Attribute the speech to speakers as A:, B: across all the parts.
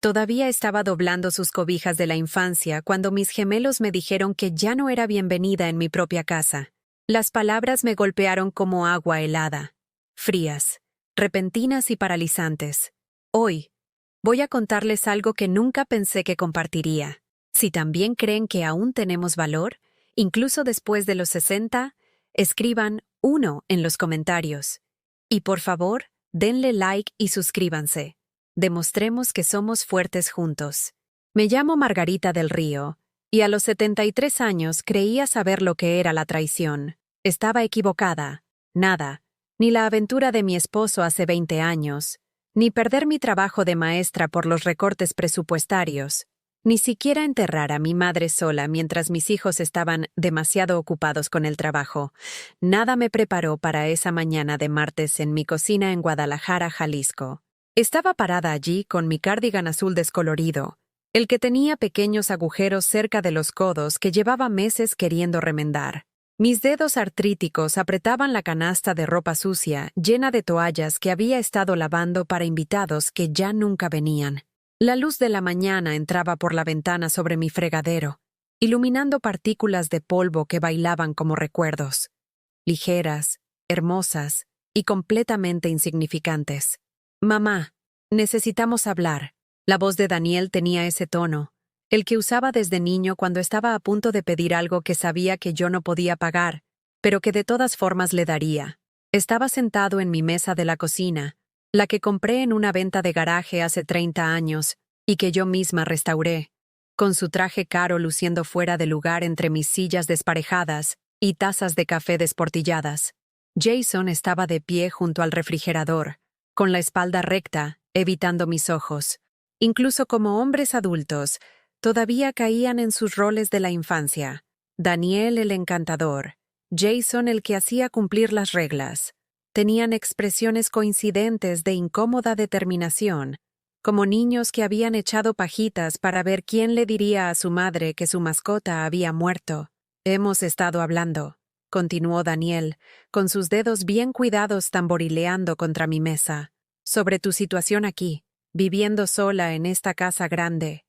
A: Todavía estaba doblando sus cobijas de la infancia cuando mis gemelos me dijeron que ya no era bienvenida en mi propia casa. Las palabras me golpearon como agua helada, frías, repentinas y paralizantes. Hoy, voy a contarles algo que nunca pensé que compartiría. Si también creen que aún tenemos valor, incluso después de los 60, escriban 1 en los comentarios. Y por favor, denle like y suscríbanse. Demostremos que somos fuertes juntos. Me llamo Margarita del Río, y a los 73 años creía saber lo que era la traición. Estaba equivocada. Nada, ni la aventura de mi esposo hace 20 años, ni perder mi trabajo de maestra por los recortes presupuestarios, ni siquiera enterrar a mi madre sola mientras mis hijos estaban demasiado ocupados con el trabajo. Nada me preparó para esa mañana de martes en mi cocina en Guadalajara, Jalisco. Estaba parada allí con mi cardigan azul descolorido, el que tenía pequeños agujeros cerca de los codos que llevaba meses queriendo remendar. Mis dedos artríticos apretaban la canasta de ropa sucia, llena de toallas que había estado lavando para invitados que ya nunca venían. La luz de la mañana entraba por la ventana sobre mi fregadero, iluminando partículas de polvo que bailaban como recuerdos, ligeras, hermosas y completamente insignificantes. «Mamá, necesitamos hablar». La voz de Daniel tenía ese tono, el que usaba desde niño cuando estaba a punto de pedir algo que sabía que yo no podía pagar, pero que de todas formas le daría. Estaba sentado en mi mesa de la cocina, la que compré en una venta de garaje hace 30 años y que yo misma restauré, con su traje caro luciendo fuera de lugar entre mis sillas desparejadas y tazas de café desportilladas. Jason estaba de pie junto al refrigerador, con la espalda recta, evitando mis ojos. Incluso como hombres adultos, todavía caían en sus roles de la infancia. Daniel el encantador, Jason el que hacía cumplir las reglas. Tenían expresiones coincidentes de incómoda determinación, como niños que habían echado pajitas para ver quién le diría a su madre que su mascota había muerto. «Hemos estado hablando», continuó Daniel, con sus dedos bien cuidados tamborileando contra mi mesa, «sobre tu situación aquí, viviendo sola en esta casa grande.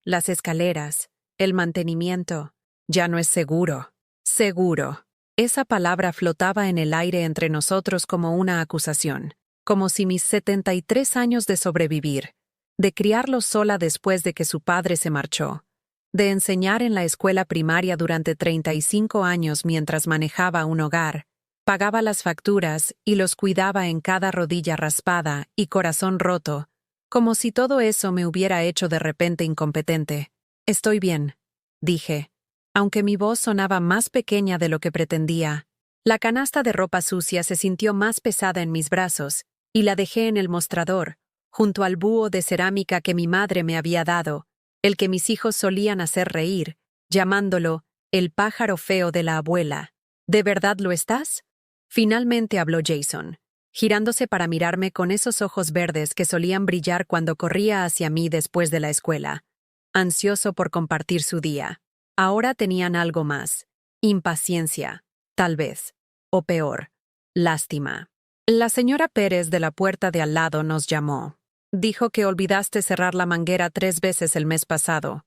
A: Las escaleras, el mantenimiento. Ya no es seguro». Seguro. Esa palabra flotaba en el aire entre nosotros como una acusación, como si mis 73 años de sobrevivir, de criarlo sola después de que su padre se marchó, de enseñar en la escuela primaria durante 35 años mientras manejaba un hogar, pagaba las facturas y los cuidaba en cada rodilla raspada y corazón roto, como si todo eso me hubiera hecho de repente incompetente. «Estoy bien», dije, aunque mi voz sonaba más pequeña de lo que pretendía. La canasta de ropa sucia se sintió más pesada en mis brazos y la dejé en el mostrador, junto al búho de cerámica que mi madre me había dado, el que mis hijos solían hacer reír, llamándolo el pájaro feo de la abuela. «¿De verdad lo estás?». Finalmente habló Jason, girándose para mirarme con esos ojos verdes que solían brillar cuando corría hacia mí después de la escuela, ansioso por compartir su día. Ahora tenían algo más: impaciencia, tal vez, o peor, lástima. «La señora Pérez de la puerta de al lado nos llamó. Dijo que olvidaste cerrar la manguera 3 veces el mes pasado.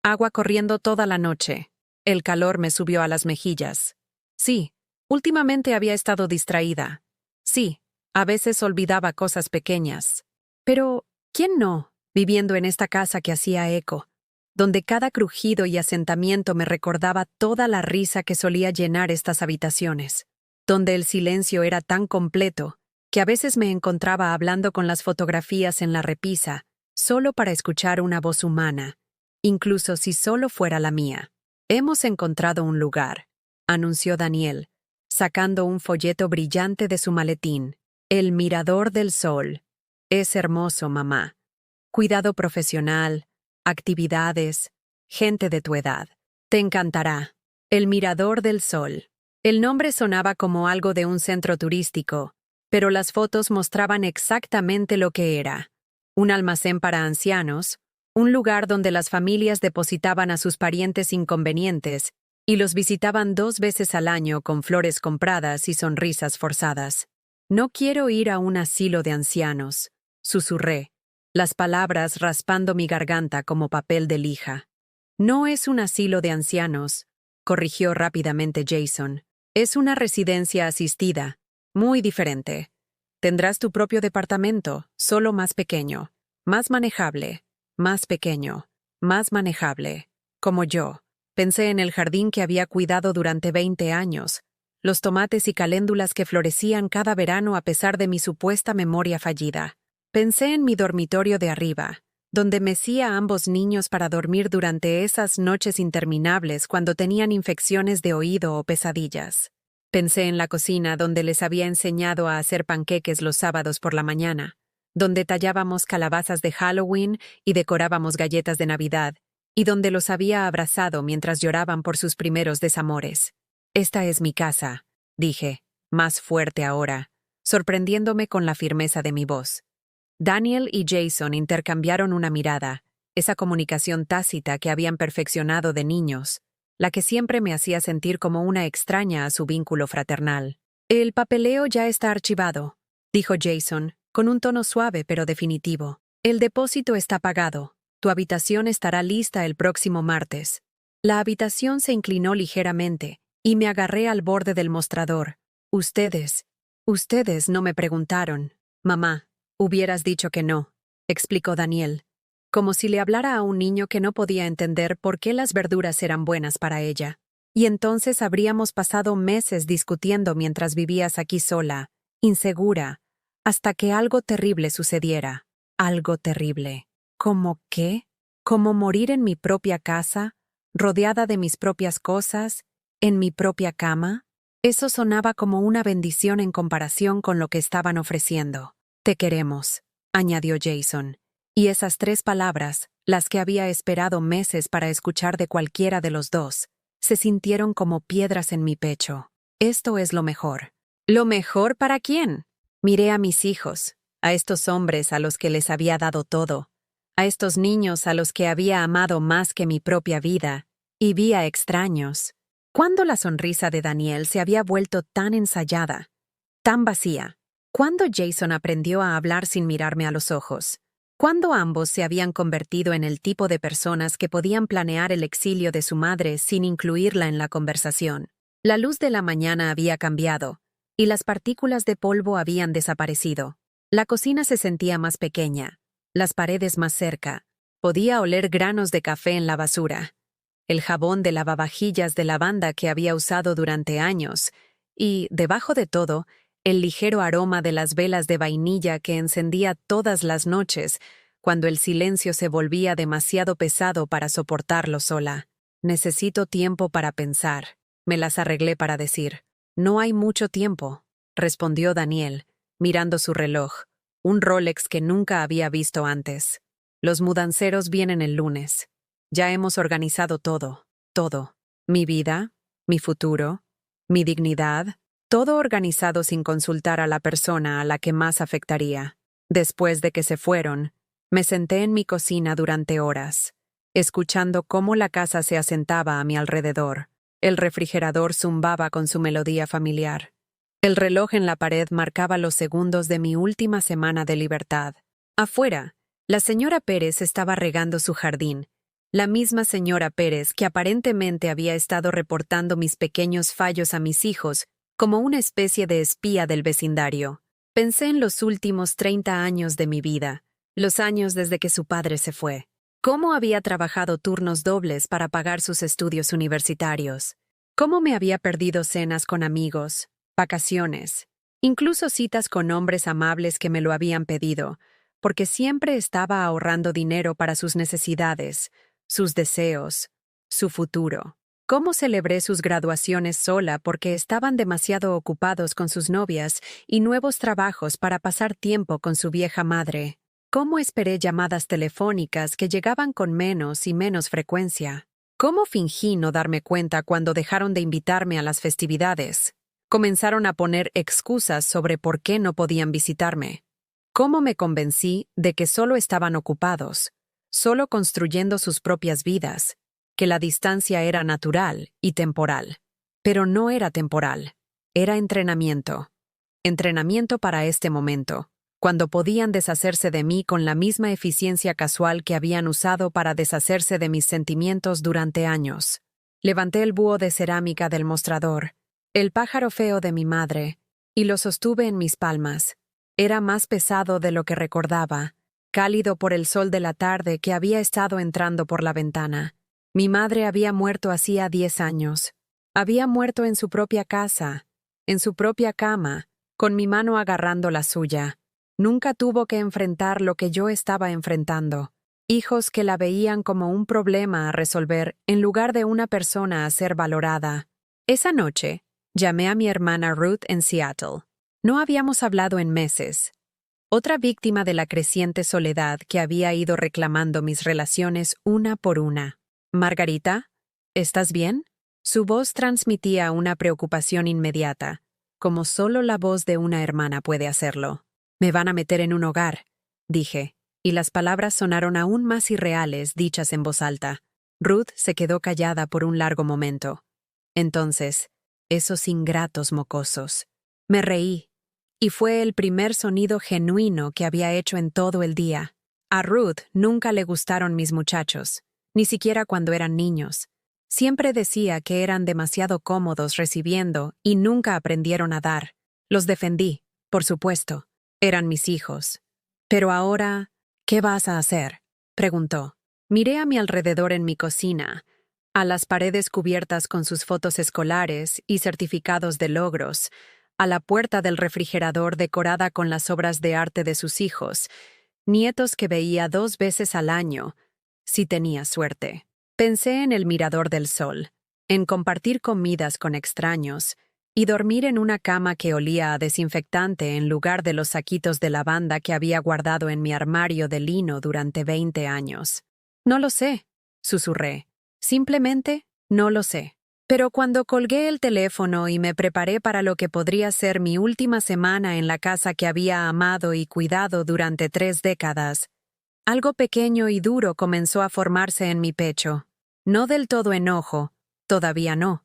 A: Agua corriendo toda la noche». El calor me subió a las mejillas. Sí, últimamente había estado distraída. Sí, a veces olvidaba cosas pequeñas. Pero, ¿quién no, viviendo en esta casa que hacía eco, donde cada crujido y asentamiento me recordaba toda la risa que solía llenar estas habitaciones, donde el silencio era tan completo que a veces me encontraba hablando con las fotografías en la repisa, solo para escuchar una voz humana, incluso si solo fuera la mía? «Hemos encontrado un lugar», anunció Daniel, sacando un folleto brillante de su maletín. «El Mirador del Sol. Es hermoso, mamá. Cuidado profesional, actividades, gente de tu edad. Te encantará. El Mirador del Sol». El nombre sonaba como algo de un centro turístico, pero las fotos mostraban exactamente lo que era: un almacén para ancianos, un lugar donde las familias depositaban a sus parientes inconvenientes y los visitaban 2 veces al año con flores compradas y sonrisas forzadas. «No quiero ir a un asilo de ancianos», susurré, las palabras raspando mi garganta como papel de lija. No es un asilo de ancianos, corrigió rápidamente Jason. Es una residencia asistida, muy diferente. Tendrás tu propio departamento, solo más pequeño, más manejable, más pequeño, más manejable. Como yo. Pensé en el jardín que había cuidado durante 20 años, los tomates y caléndulas que florecían cada verano a pesar de mi supuesta memoria fallida. Pensé en mi dormitorio de arriba, donde mecía a ambos niños para dormir durante esas noches interminables cuando tenían infecciones de oído o pesadillas. Pensé en la cocina donde les había enseñado a hacer panqueques los sábados por la mañana, donde tallábamos calabazas de Halloween y decorábamos galletas de Navidad, y donde los había abrazado mientras lloraban por sus primeros desamores. Esta es mi casa, dije, más fuerte ahora, sorprendiéndome con la firmeza de mi voz. Daniel y Jason intercambiaron una mirada, esa comunicación tácita que habían perfeccionado de niños, la que siempre me hacía sentir como una extraña a su vínculo fraternal. El papeleo ya está archivado, dijo Jason, con un tono suave pero definitivo. El depósito está pagado. Tu habitación estará lista el próximo martes. La habitación se inclinó ligeramente, y me agarré al borde del mostrador. Ustedes no me preguntaron. Mamá, hubieras dicho que no, explicó Daniel, como si le hablara a un niño que no podía entender por qué las verduras eran buenas para ella. Y entonces habríamos pasado meses discutiendo mientras vivías aquí sola, insegura, hasta que algo terrible sucediera. Algo terrible. ¿Cómo qué? ¿Cómo morir en mi propia casa, rodeada de mis propias cosas, en mi propia cama? Eso sonaba como una bendición en comparación con lo que estaban ofreciendo. Te queremos, añadió Jason. Y esas 3 palabras, las que había esperado meses para escuchar de cualquiera de los dos, se sintieron como piedras en mi pecho. Esto es lo mejor. ¿Lo mejor para quién? Miré a mis hijos, a estos hombres a los que les había dado todo, a estos niños a los que había amado más que mi propia vida, y vi a extraños. ¿Cuándo la sonrisa de Daniel se había vuelto tan ensayada, tan vacía? ¿Cuándo Jason aprendió a hablar sin mirarme a los ojos? ¿Cuándo ambos se habían convertido en el tipo de personas que podían planear el exilio de su madre sin incluirla en la conversación? La luz de la mañana había cambiado, y las partículas de polvo habían desaparecido. La cocina se sentía más pequeña, las paredes más cerca. Podía oler granos de café en la basura, el jabón de lavavajillas de lavanda que había usado durante años, y, debajo de todo, el ligero aroma de las velas de vainilla que encendía todas las noches, cuando el silencio se volvía demasiado pesado para soportarlo sola. Necesito tiempo para pensar, me las arreglé para decir. No hay mucho tiempo, respondió Daniel, mirando su reloj, un Rolex que nunca había visto antes. Los mudanceros vienen el lunes. Ya hemos organizado todo, todo. Mi vida, mi futuro, mi dignidad, todo organizado sin consultar a la persona a la que más afectaría. Después de que se fueron, me senté en mi cocina durante horas, escuchando cómo la casa se asentaba a mi alrededor. El refrigerador zumbaba con su melodía familiar. El reloj en la pared marcaba los segundos de mi última semana de libertad. Afuera, la señora Pérez estaba regando su jardín, la misma señora Pérez que aparentemente había estado reportando mis pequeños fallos a mis hijos como una especie de espía del vecindario. Pensé en los últimos 30 años de mi vida, los años desde que su padre se fue. Cómo había trabajado turnos dobles para pagar sus estudios universitarios. Cómo me había perdido cenas con amigos, vacaciones, incluso citas con hombres amables que me lo habían pedido, porque siempre estaba ahorrando dinero para sus necesidades, sus deseos, su futuro. Cómo celebré sus graduaciones sola porque estaban demasiado ocupados con sus novias y nuevos trabajos para pasar tiempo con su vieja madre. Cómo esperé llamadas telefónicas que llegaban con menos y menos frecuencia. Cómo fingí no darme cuenta cuando dejaron de invitarme a las festividades. Comenzaron a poner excusas sobre por qué no podían visitarme. Cómo me convencí de que solo estaban ocupados, solo construyendo sus propias vidas, que la distancia era natural y temporal. Pero no era temporal, era entrenamiento. Entrenamiento para este momento. cuando podían deshacerse de mí con la misma eficiencia casual que habían usado para deshacerse de mis sentimientos durante años. Levanté el búho de cerámica del mostrador, el pájaro feo de mi madre, y lo sostuve en mis palmas. Era más pesado de lo que recordaba, cálido por el sol de la tarde que había estado entrando por la ventana. Mi madre había muerto hacía 10 años. Había muerto en su propia casa, en su propia cama, con mi mano agarrando la suya. Nunca tuvo que enfrentar lo que yo estaba enfrentando. Hijos que la veían como un problema a resolver en lugar de una persona a ser valorada. Esa noche, llamé a mi hermana Ruth en Seattle. No habíamos hablado en meses. Otra víctima de la creciente soledad que había ido reclamando mis relaciones una por una. «Margarita, ¿estás bien?» Su voz transmitía una preocupación inmediata, como solo la voz de una hermana puede hacerlo. «Me van a meter en un hogar», dije, y las palabras sonaron aún más irreales dichas en voz alta. Ruth se quedó callada por un largo momento. Entonces, esos ingratos mocosos. Me reí, y fue el primer sonido genuino que había hecho en todo el día. A Ruth nunca le gustaron mis muchachos, ni siquiera cuando eran niños. Siempre decía que eran demasiado cómodos recibiendo y nunca aprendieron a dar. Los defendí, por supuesto. Eran mis hijos. Pero ahora, ¿qué vas a hacer?, preguntó. Miré a mi alrededor en mi cocina, a las paredes cubiertas con sus fotos escolares y certificados de logros, a la puerta del refrigerador decorada con las obras de arte de sus hijos, nietos que veía 2 veces al año, si tenía suerte. Pensé en el mirador del sol, en compartir comidas con extraños y dormir en una cama que olía a desinfectante en lugar de los saquitos de lavanda que había guardado en mi armario de lino durante 20 años. «No lo sé», susurré. «Simplemente no lo sé». Pero cuando colgué el teléfono y me preparé para lo que podría ser mi última semana en la casa que había amado y cuidado durante 3 décadas, algo pequeño y duro comenzó a formarse en mi pecho. No del todo enojo, todavía no,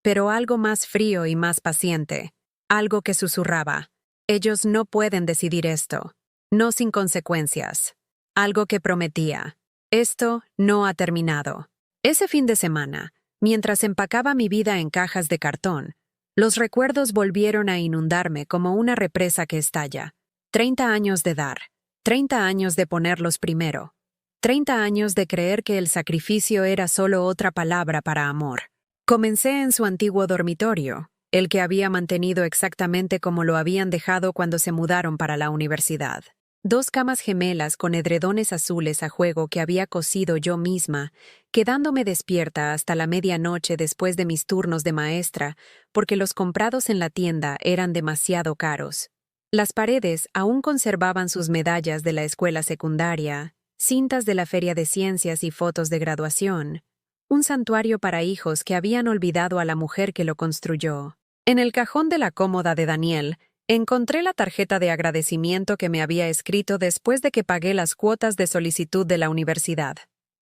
A: pero algo más frío y más paciente. Algo que susurraba. Ellos no pueden decidir esto. No sin consecuencias. Algo que prometía. Esto no ha terminado. Ese fin de semana, mientras empacaba mi vida en cajas de cartón, los recuerdos volvieron a inundarme como una represa que estalla. 30 años de dar. 30 años de ponerlos primero. 30 años de creer que el sacrificio era solo otra palabra para amor. Comencé en su antiguo dormitorio, el que había mantenido exactamente como lo habían dejado cuando se mudaron para la universidad. 2 camas gemelas con edredones azules a juego que había cosido yo misma, quedándome despierta hasta la medianoche después de mis turnos de maestra, porque los comprados en la tienda eran demasiado caros. Las paredes aún conservaban sus medallas de la escuela secundaria, cintas de la feria de ciencias y fotos de graduación. Un santuario para hijos que habían olvidado a la mujer que lo construyó. En el cajón de la cómoda de Daniel, encontré la tarjeta de agradecimiento que me había escrito después de que pagué las cuotas de solicitud de la universidad.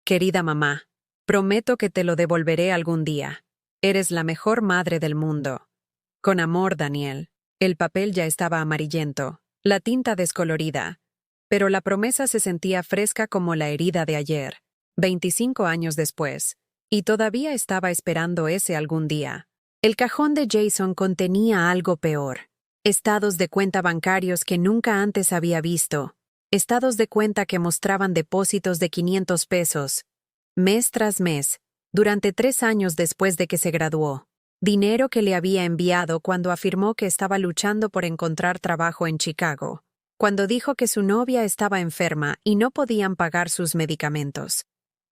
A: «Querida mamá, prometo que te lo devolveré algún día. Eres la mejor madre del mundo. Con amor, Daniel». El papel ya estaba amarillento, la tinta descolorida, pero la promesa se sentía fresca como la herida de ayer, 25 años después, y todavía estaba esperando ese algún día. El cajón de Jason contenía algo peor. Estados de cuenta bancarios que nunca antes había visto. Estados de cuenta que mostraban depósitos de 500 pesos, mes tras mes, durante 3 años después de que se graduó. Dinero que le había enviado cuando afirmó que estaba luchando por encontrar trabajo en Chicago, cuando dijo que su novia estaba enferma y no podían pagar sus medicamentos,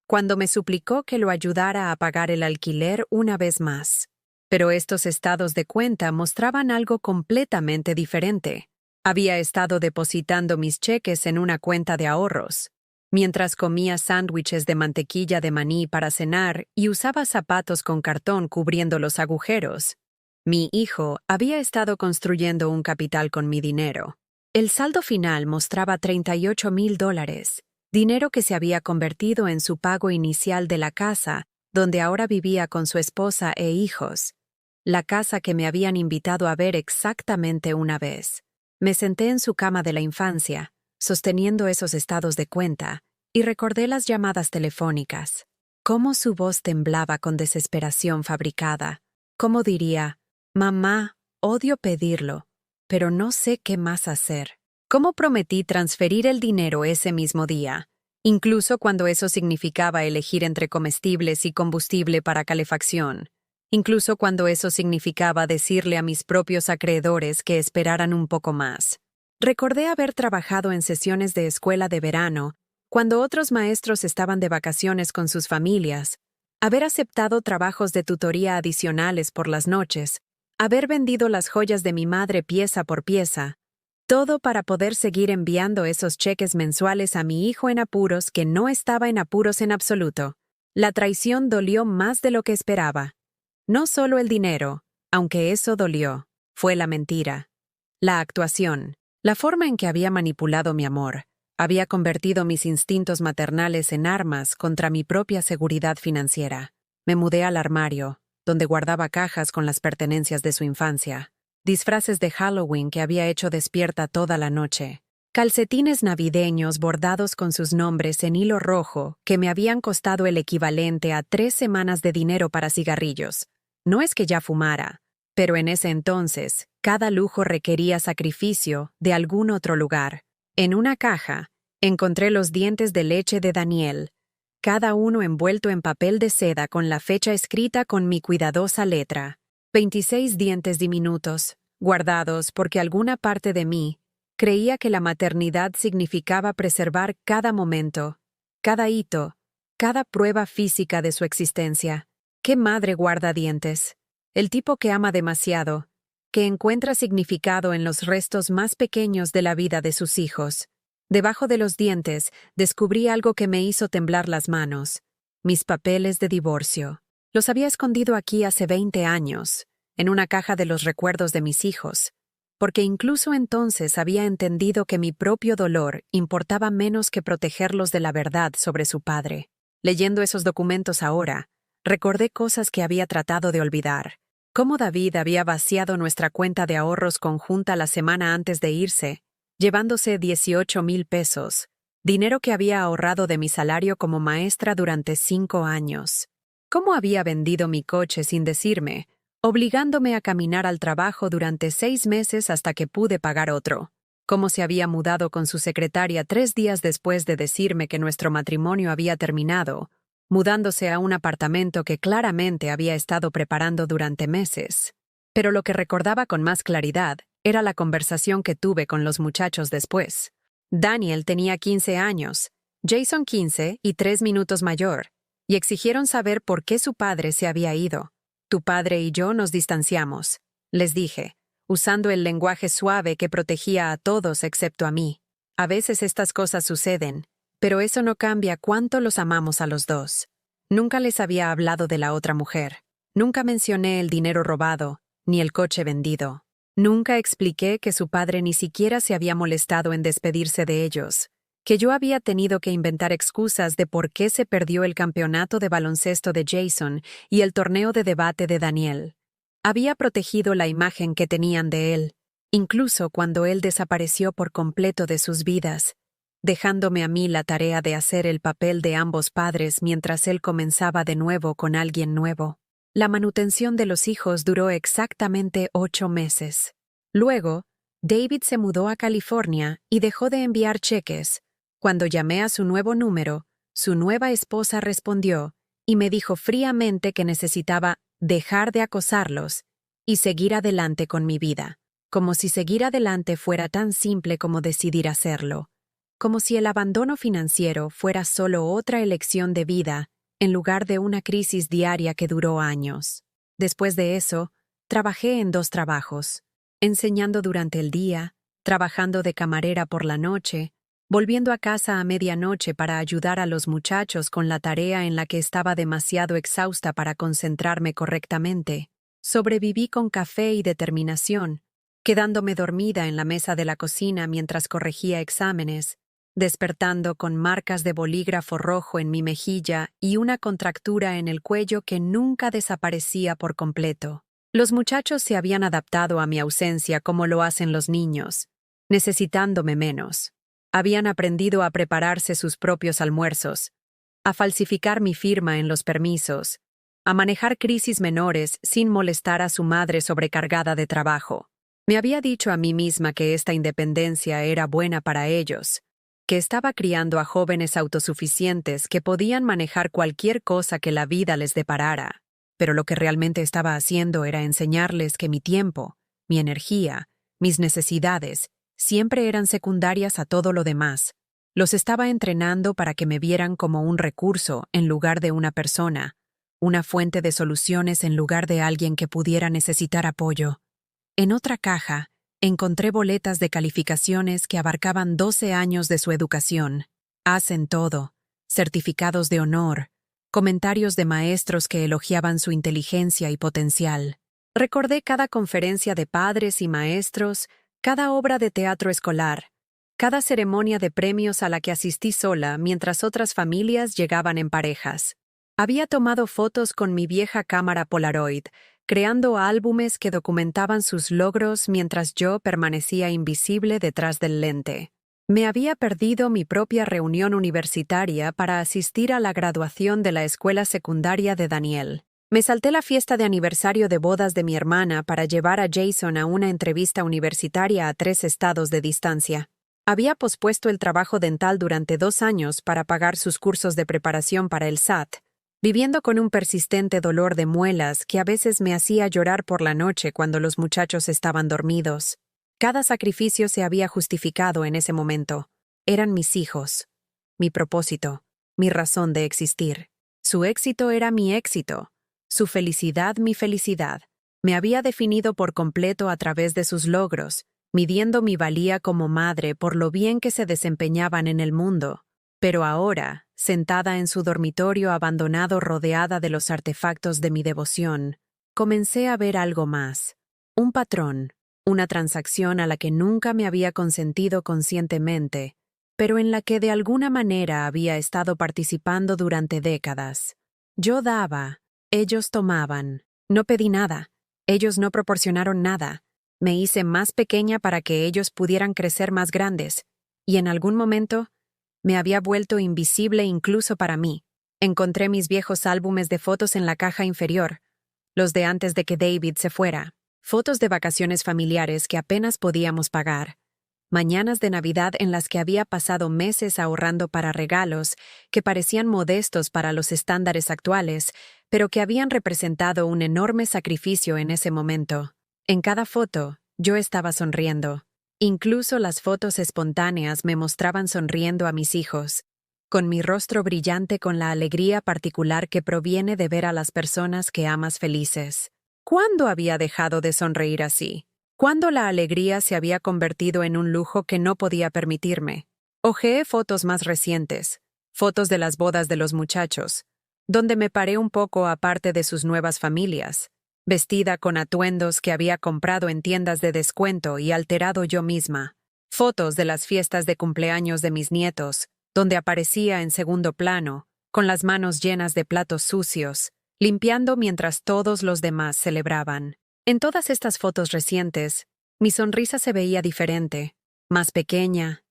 A: cuando me suplicó que lo ayudara a pagar el alquiler una vez más. Pero estos estados de cuenta mostraban algo completamente diferente. Había estado depositando mis cheques en una cuenta de ahorros, mientras comía sándwiches de mantequilla de maní para cenar y usaba zapatos con cartón cubriendo los agujeros. Mi hijo había estado construyendo un capital con mi dinero. El saldo final mostraba $38,000, dinero que se había convertido en su pago inicial de la casa, donde ahora vivía con su esposa e hijos. La casa que me habían invitado a ver exactamente una vez. Me senté en su cama de la infancia, sosteniendo esos estados de cuenta, y recordé las llamadas telefónicas. Cómo su voz temblaba con desesperación fabricada. Cómo diría, «Mamá, odio pedirlo, pero no sé qué más hacer». Cómo prometí transferir el dinero ese mismo día, incluso cuando eso significaba elegir entre comestibles y combustible para calefacción. Incluso cuando eso significaba decirle a mis propios acreedores que esperaran un poco más. Recordé haber trabajado en sesiones de escuela de verano, cuando otros maestros estaban de vacaciones con sus familias, haber aceptado trabajos de tutoría adicionales por las noches, haber vendido las joyas de mi madre pieza por pieza, todo para poder seguir enviando esos cheques mensuales a mi hijo en apuros que no estaba en apuros en absoluto. La traición dolió más de lo que esperaba. No solo el dinero, aunque eso dolió, fue la mentira. La actuación, la forma en que había manipulado mi amor, había convertido mis instintos maternales en armas contra mi propia seguridad financiera. Me mudé al armario, donde guardaba cajas con las pertenencias de su infancia, disfraces de Halloween que había hecho despierta toda la noche, calcetines navideños bordados con sus nombres en hilo rojo que me habían costado el equivalente a 3 semanas de dinero para cigarrillos. No es que ya fumara, pero en ese entonces, cada lujo requería sacrificio de algún otro lugar. En una caja, encontré los dientes de leche de Daniel, cada uno envuelto en papel de seda con la fecha escrita con mi cuidadosa letra. 26 dientes diminutos, guardados porque alguna parte de mí creía que la maternidad significaba preservar cada momento, cada hito, cada prueba física de su existencia. ¿Qué madre guarda dientes? El tipo que ama demasiado, que encuentra significado en los restos más pequeños de la vida de sus hijos. Debajo de los dientes descubrí algo que me hizo temblar las manos: mis papeles de divorcio. Los había escondido aquí hace 20 años, en una caja de los recuerdos de mis hijos, porque incluso entonces había entendido que mi propio dolor importaba menos que protegerlos de la verdad sobre su padre. Leyendo esos documentos ahora, recordé cosas que había tratado de olvidar. Cómo David había vaciado nuestra cuenta de ahorros conjunta la semana antes de irse, llevándose 18,000 pesos, dinero que había ahorrado de mi salario como maestra durante 5 años. Cómo había vendido mi coche sin decirme, obligándome a caminar al trabajo durante 6 meses hasta que pude pagar otro. Cómo se había mudado con su secretaria 3 días después de decirme que nuestro matrimonio había terminado, mudándose a un apartamento que claramente había estado preparando durante meses. Pero lo que recordaba con más claridad era la conversación que tuve con los muchachos después. Daniel tenía 15 años, Jason 15 y 3 minutos mayor, y exigieron saber por qué su padre se había ido. Tu padre y yo nos distanciamos, les dije, usando el lenguaje suave que protegía a todos excepto a mí. A veces estas cosas suceden, pero eso no cambia cuánto los amamos a los dos. Nunca les había hablado de la otra mujer. Nunca mencioné el dinero robado, ni el coche vendido. Nunca expliqué que su padre ni siquiera se había molestado en despedirse de ellos, que yo había tenido que inventar excusas de por qué se perdió el campeonato de baloncesto de Jason y el torneo de debate de Daniel. Había protegido la imagen que tenían de él, incluso cuando él desapareció por completo de sus vidas, dejándome a mí la tarea de hacer el papel de ambos padres mientras él comenzaba de nuevo con alguien nuevo. La manutención de los hijos duró exactamente 8 meses. Luego, David se mudó a California y dejó de enviar cheques. Cuando llamé a su nuevo número, su nueva esposa respondió y me dijo fríamente que necesitaba dejar de acosarlos y seguir adelante con mi vida, como si seguir adelante fuera tan simple como decidir hacerlo, como si el abandono financiero fuera solo otra elección de vida en lugar de una crisis diaria que duró años. Después de eso, trabajé en 2 trabajos, enseñando durante el día, trabajando de camarera por la noche, volviendo a casa a medianoche para ayudar a los muchachos con la tarea en la que estaba demasiado exhausta para concentrarme correctamente. Sobreviví con café y determinación, quedándome dormida en la mesa de la cocina mientras corregía exámenes, despertando con marcas de bolígrafo rojo en mi mejilla y una contractura en el cuello que nunca desaparecía por completo. Los muchachos se habían adaptado a mi ausencia como lo hacen los niños. necesitándome menos. Habían aprendido a prepararse sus propios almuerzos, a falsificar mi firma en los permisos, a manejar crisis menores sin molestar a su madre sobrecargada de trabajo. Me había dicho a mí misma que esta independencia era buena para ellos, que estaba criando a jóvenes autosuficientes que podían manejar cualquier cosa que la vida les deparara, pero lo que realmente estaba haciendo era enseñarles que mi tiempo, mi energía, mis necesidades, siempre eran secundarias a todo lo demás. Los estaba entrenando para que me vieran como un recurso en lugar de una persona, una fuente de soluciones en lugar de alguien que pudiera necesitar apoyo. En otra caja, encontré boletas de calificaciones que abarcaban 12 años de su educación. Hacen todo, certificados de honor, comentarios de maestros que elogiaban su inteligencia y potencial. Recordé cada conferencia de padres y maestros, cada obra de teatro escolar, cada ceremonia de premios a la que asistí sola mientras otras familias llegaban en parejas. Había tomado fotos con mi vieja cámara Polaroid, creando álbumes que documentaban sus logros mientras yo permanecía invisible detrás del lente. Me había perdido mi propia reunión universitaria para asistir a la graduación de la escuela secundaria de Daniel. Me salté la fiesta de aniversario de bodas de mi hermana para llevar a Jason a una entrevista universitaria a 3 estados de distancia. Había pospuesto el trabajo dental durante 2 años para pagar sus cursos de preparación para el SAT, viviendo con un persistente dolor de muelas que a veces me hacía llorar por la noche cuando los muchachos estaban dormidos. Cada sacrificio se había justificado en ese momento. Eran mis hijos, mi propósito, mi razón de existir. Su éxito era mi éxito, su felicidad mi felicidad. Me había definido por completo a través de sus logros, midiendo mi valía como madre por lo bien que se desempeñaban en el mundo. Pero ahora, sentada en su dormitorio abandonado rodeada de los artefactos de mi devoción, comencé a ver algo más. Un patrón, una transacción a la que nunca me había consentido conscientemente, pero en la que de alguna manera había estado participando durante décadas. Yo daba, ellos tomaban. No pedí nada, ellos no proporcionaron nada. Me hice más pequeña para que ellos pudieran crecer más grandes, y en algún momento me había vuelto invisible incluso para mí. Encontré mis viejos álbumes de fotos en la caja inferior, los de antes de que David se fuera. Fotos de vacaciones familiares que apenas podíamos pagar. Mañanas de Navidad en las que había pasado meses ahorrando para regalos que parecían modestos para los estándares actuales, pero que habían representado un enorme sacrificio en ese momento. En cada foto, yo estaba sonriendo. Incluso las fotos espontáneas me mostraban sonriendo a mis hijos, con mi rostro brillante con la alegría particular que proviene de ver a las personas que amas felices. ¿Cuándo había dejado de sonreír así? ¿Cuándo la alegría se había convertido en un lujo que no podía permitirme? Hojeé fotos más recientes, fotos de las bodas de los muchachos, donde me paré un poco aparte de sus nuevas familias, vestida con atuendos que había comprado en tiendas de descuento y alterado yo misma. Fotos de las fiestas de cumpleaños de mis nietos, donde aparecía en segundo plano, con las manos llenas de platos sucios, limpiando mientras todos los demás celebraban. En todas estas fotos recientes, mi sonrisa se veía diferente, más pequeña,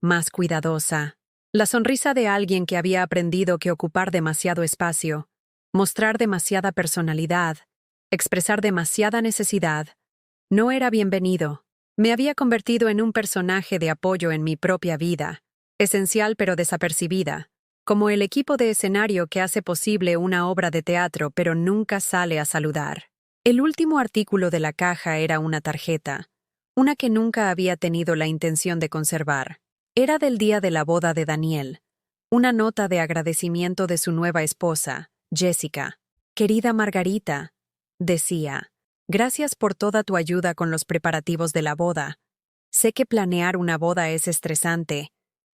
A: más cuidadosa. La sonrisa de alguien que había aprendido que ocupar demasiado espacio, mostrar demasiada personalidad, expresar demasiada necesidad, no era bienvenido. Me había convertido en un personaje de apoyo en mi propia vida, esencial pero desapercibida, como el equipo de escenario que hace posible una obra de teatro pero nunca sale a saludar. El último artículo de la caja era una tarjeta, una que nunca había tenido la intención de conservar. Era del día de la boda de Daniel, una nota de agradecimiento de su nueva esposa, Jessica. Querida Margarita, decía, gracias por toda tu ayuda con los preparativos de la boda. Sé que planear una boda es estresante,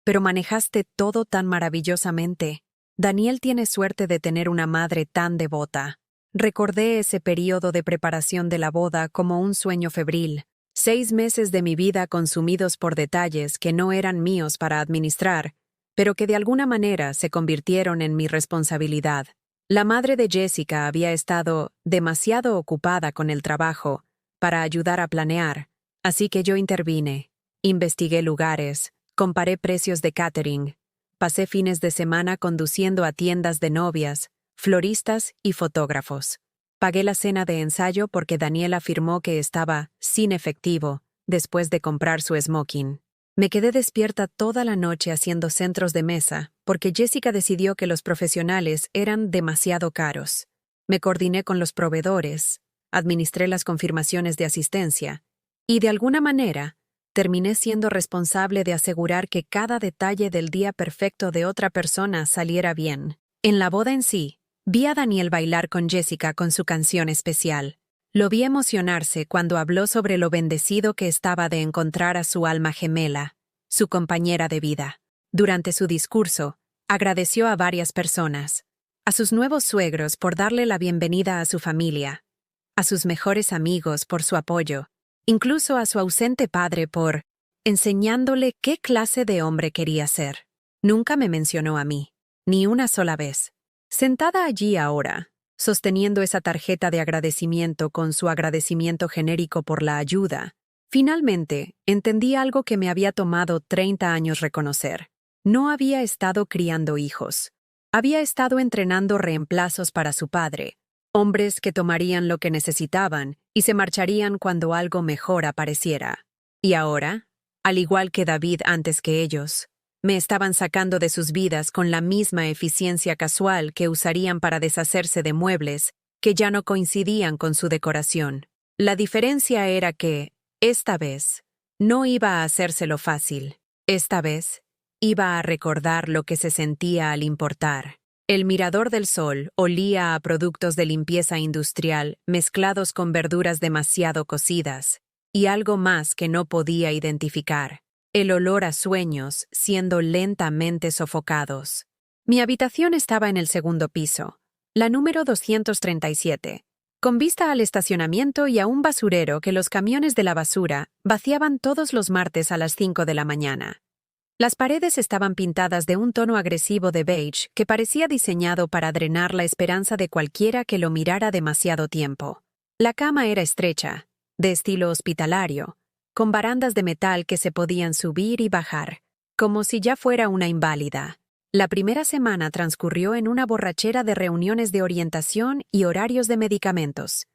A: pero manejaste todo tan maravillosamente. Daniel tiene suerte de tener una madre tan devota. Recordé ese período de preparación de la boda como un sueño febril, 6 meses de mi vida consumidos por detalles que no eran míos para administrar, pero que de alguna manera se convirtieron en mi responsabilidad. La madre de Jessica había estado demasiado ocupada con el trabajo para ayudar a planear, así que yo intervine. Investigué lugares, comparé precios de catering, pasé fines de semana conduciendo a tiendas de novias, floristas y fotógrafos. Pagué la cena de ensayo porque Daniel afirmó que estaba sin efectivo después de comprar su smoking. Me quedé despierta toda la noche haciendo centros de mesa porque Jessica decidió que los profesionales eran demasiado caros. Me coordiné con los proveedores, administré las confirmaciones de asistencia y, de alguna manera, terminé siendo responsable de asegurar que cada detalle del día perfecto de otra persona saliera bien. En la boda en sí, vi a Daniel bailar con Jessica con su canción especial. Lo vi emocionarse cuando habló sobre lo bendecido que estaba de encontrar a su alma gemela, su compañera de vida. Durante su discurso, agradeció a varias personas. A sus nuevos suegros por darle la bienvenida a su familia, a sus mejores amigos por su apoyo, incluso a su ausente padre por enseñándole qué clase de hombre quería ser. Nunca me mencionó a mí, ni una sola vez. Sentada allí ahora, sosteniendo esa tarjeta de agradecimiento con su agradecimiento genérico por la ayuda, finalmente entendí algo que me había tomado 30 años reconocer. No había estado criando hijos. Había estado entrenando reemplazos para su padre, hombres que tomarían lo que necesitaban y se marcharían cuando algo mejor apareciera. Y ahora, al igual que David antes que ellos, me estaban sacando de sus vidas con la misma eficiencia casual que usarían para deshacerse de muebles que ya no coincidían con su decoración. La diferencia era que, esta vez, no iba a hacérselo fácil. Esta vez, iba a recordar lo que se sentía al importar. El mirador del sol olía a productos de limpieza industrial mezclados con verduras demasiado cocidas, y algo más que no podía identificar. El olor a sueños siendo lentamente sofocados. Mi habitación estaba en el segundo piso, la número 237, con vista al estacionamiento y a un basurero que los camiones de la basura vaciaban todos los martes a las 5 de la mañana. Las paredes estaban pintadas de un tono agresivo de beige que parecía diseñado para drenar la esperanza de cualquiera que lo mirara demasiado tiempo. La cama era estrecha, de estilo hospitalario, con barandas de metal que se podían subir y bajar, como si ya fuera una inválida. La primera semana transcurrió en una borrachera de reuniones de orientación y horarios de medicamentos.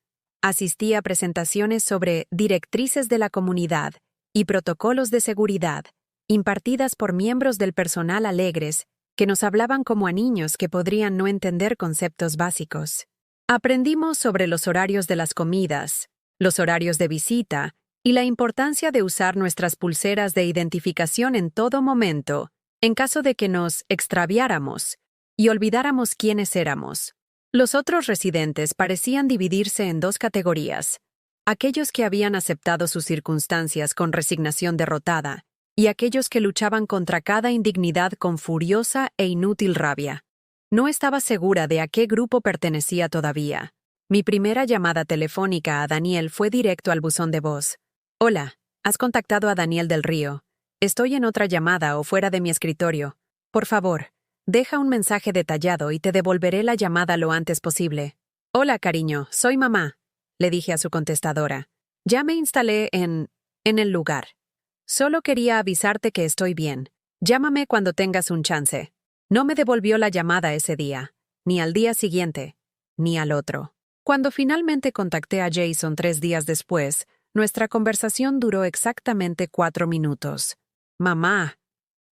A: Asistí a presentaciones sobre directrices de la comunidad y protocolos de seguridad, impartidas por miembros del personal alegres que nos hablaban como a niños que podrían no entender conceptos básicos. Aprendimos sobre los horarios de las comidas, los horarios de visita y la importancia de usar nuestras pulseras de identificación en todo momento, en caso de que nos extraviáramos y olvidáramos quiénes éramos. Los otros residentes parecían dividirse en dos categorías: aquellos que habían aceptado sus circunstancias con resignación derrotada y aquellos que luchaban contra cada indignidad con furiosa e inútil rabia. No estaba segura de a qué grupo pertenecía todavía. Mi primera llamada telefónica a Daniel fue directo al buzón de voz. Hola, has contactado a Daniel del Río. Estoy en otra llamada o fuera de mi escritorio. Por favor, deja un mensaje detallado y te devolveré la llamada lo antes posible. Hola, cariño, soy mamá, le dije a su contestadora. Ya me instalé en el lugar. Solo quería avisarte que estoy bien. Llámame cuando tengas un chance. No me devolvió la llamada ese día, ni al día siguiente, ni al otro. Cuando finalmente contacté a Jason 3 días después, nuestra conversación duró exactamente 4 minutos. Mamá,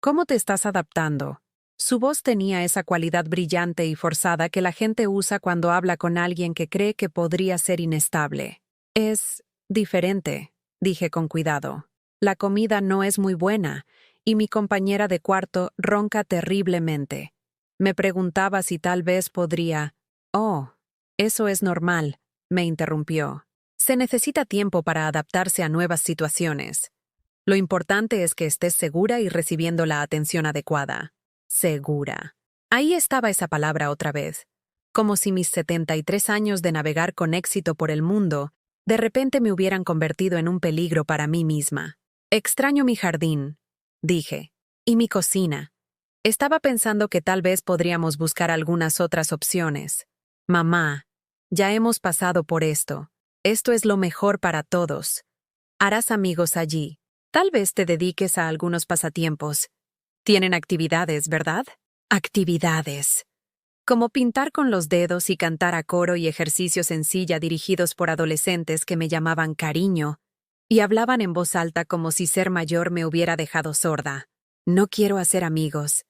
A: ¿cómo te estás adaptando? Su voz tenía esa cualidad brillante y forzada que la gente usa cuando habla con alguien que cree que podría ser inestable. Es diferente, dije con cuidado. La comida no es muy buena, y mi compañera de cuarto ronca terriblemente. Me preguntaba si tal vez podría... Oh, eso es normal, me interrumpió. Se necesita tiempo para adaptarse a nuevas situaciones. Lo importante es que estés segura y recibiendo la atención adecuada. Segura. Ahí estaba esa palabra otra vez. Como si mis 73 años de navegar con éxito por el mundo de repente me hubieran convertido en un peligro para mí misma. Extraño mi jardín, dije, y mi cocina. Estaba pensando que tal vez podríamos buscar algunas otras opciones. Mamá, ya hemos pasado por esto. Esto es lo mejor para todos. Harás amigos allí. Tal vez te dediques a algunos pasatiempos. Tienen actividades, ¿verdad? Actividades. Como pintar con los dedos y cantar a coro y ejercicios en silla dirigidos por adolescentes que me llamaban cariño y hablaban en voz alta como si ser mayor me hubiera dejado sorda. No quiero hacer amigos,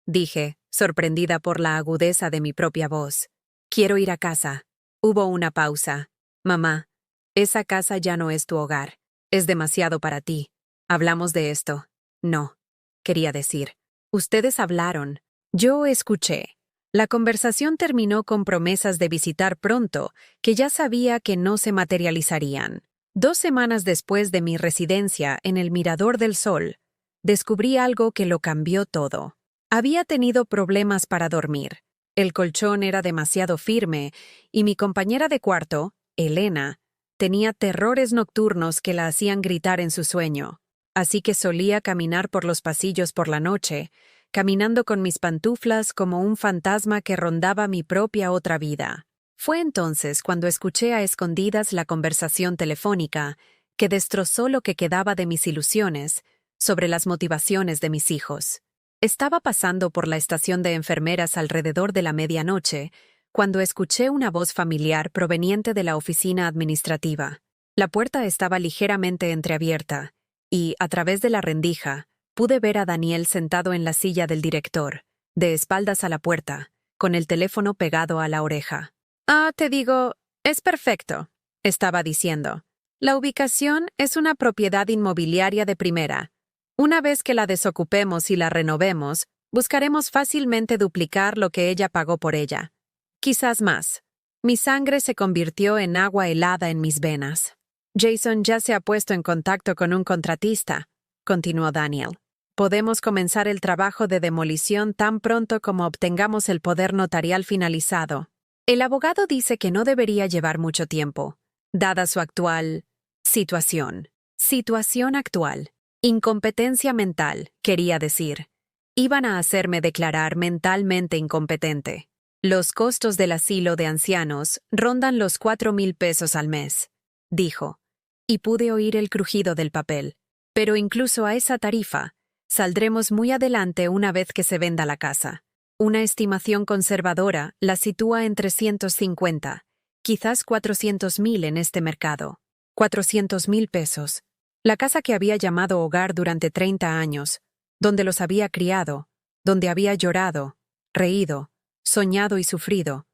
A: dije, sorprendida por la agudeza de mi propia voz. Quiero ir a casa. Hubo una pausa. Mamá, esa casa ya no es tu hogar. Es demasiado para ti. Hablamos de esto. No, quería decir. Ustedes hablaron. Yo escuché. La conversación terminó con promesas de visitar pronto, que ya sabía que no se materializarían. 2 semanas después de mi residencia en el Mirador del Sol, descubrí algo que lo cambió todo. Había tenido problemas para dormir. El colchón era demasiado firme y mi compañera de cuarto, Elena, tenía terrores nocturnos que la hacían gritar en su sueño. Así que solía caminar por los pasillos por la noche, caminando con mis pantuflas como un fantasma que rondaba mi propia otra vida. Fue entonces cuando escuché a escondidas la conversación telefónica que destrozó lo que quedaba de mis ilusiones sobre las motivaciones de mis hijos. Estaba pasando por la estación de enfermeras alrededor de la medianoche cuando escuché una voz familiar proveniente de la oficina administrativa. La puerta estaba ligeramente entreabierta y, a través de la rendija, pude ver a Daniel sentado en la silla del director, de espaldas a la puerta, con el teléfono pegado a la oreja. Te digo, es perfecto, estaba diciendo. La ubicación es una propiedad inmobiliaria de primera. Una vez que la desocupemos y la renovemos, buscaremos fácilmente duplicar lo que ella pagó por ella. Quizás más. Mi sangre se convirtió en agua helada en mis venas. Jason ya se ha puesto en contacto con un contratista, continuó Daniel. Podemos comenzar el trabajo de demolición tan pronto como obtengamos el poder notarial finalizado. El abogado dice que no debería llevar mucho tiempo, dada su actual situación. Situación actual. Incompetencia mental, quería decir. Iban a hacerme declarar mentalmente incompetente. Los costos del asilo de ancianos rondan los 4,000 pesos al mes, dijo, y pude oír el crujido del papel. Pero incluso a esa tarifa, saldremos muy adelante una vez que se venda la casa. Una estimación conservadora la sitúa en 350, quizás 400,000 en este mercado. 400,000 pesos. La casa que había llamado hogar durante 30 años, donde los había criado, donde había llorado, reído, soñado y sufrido,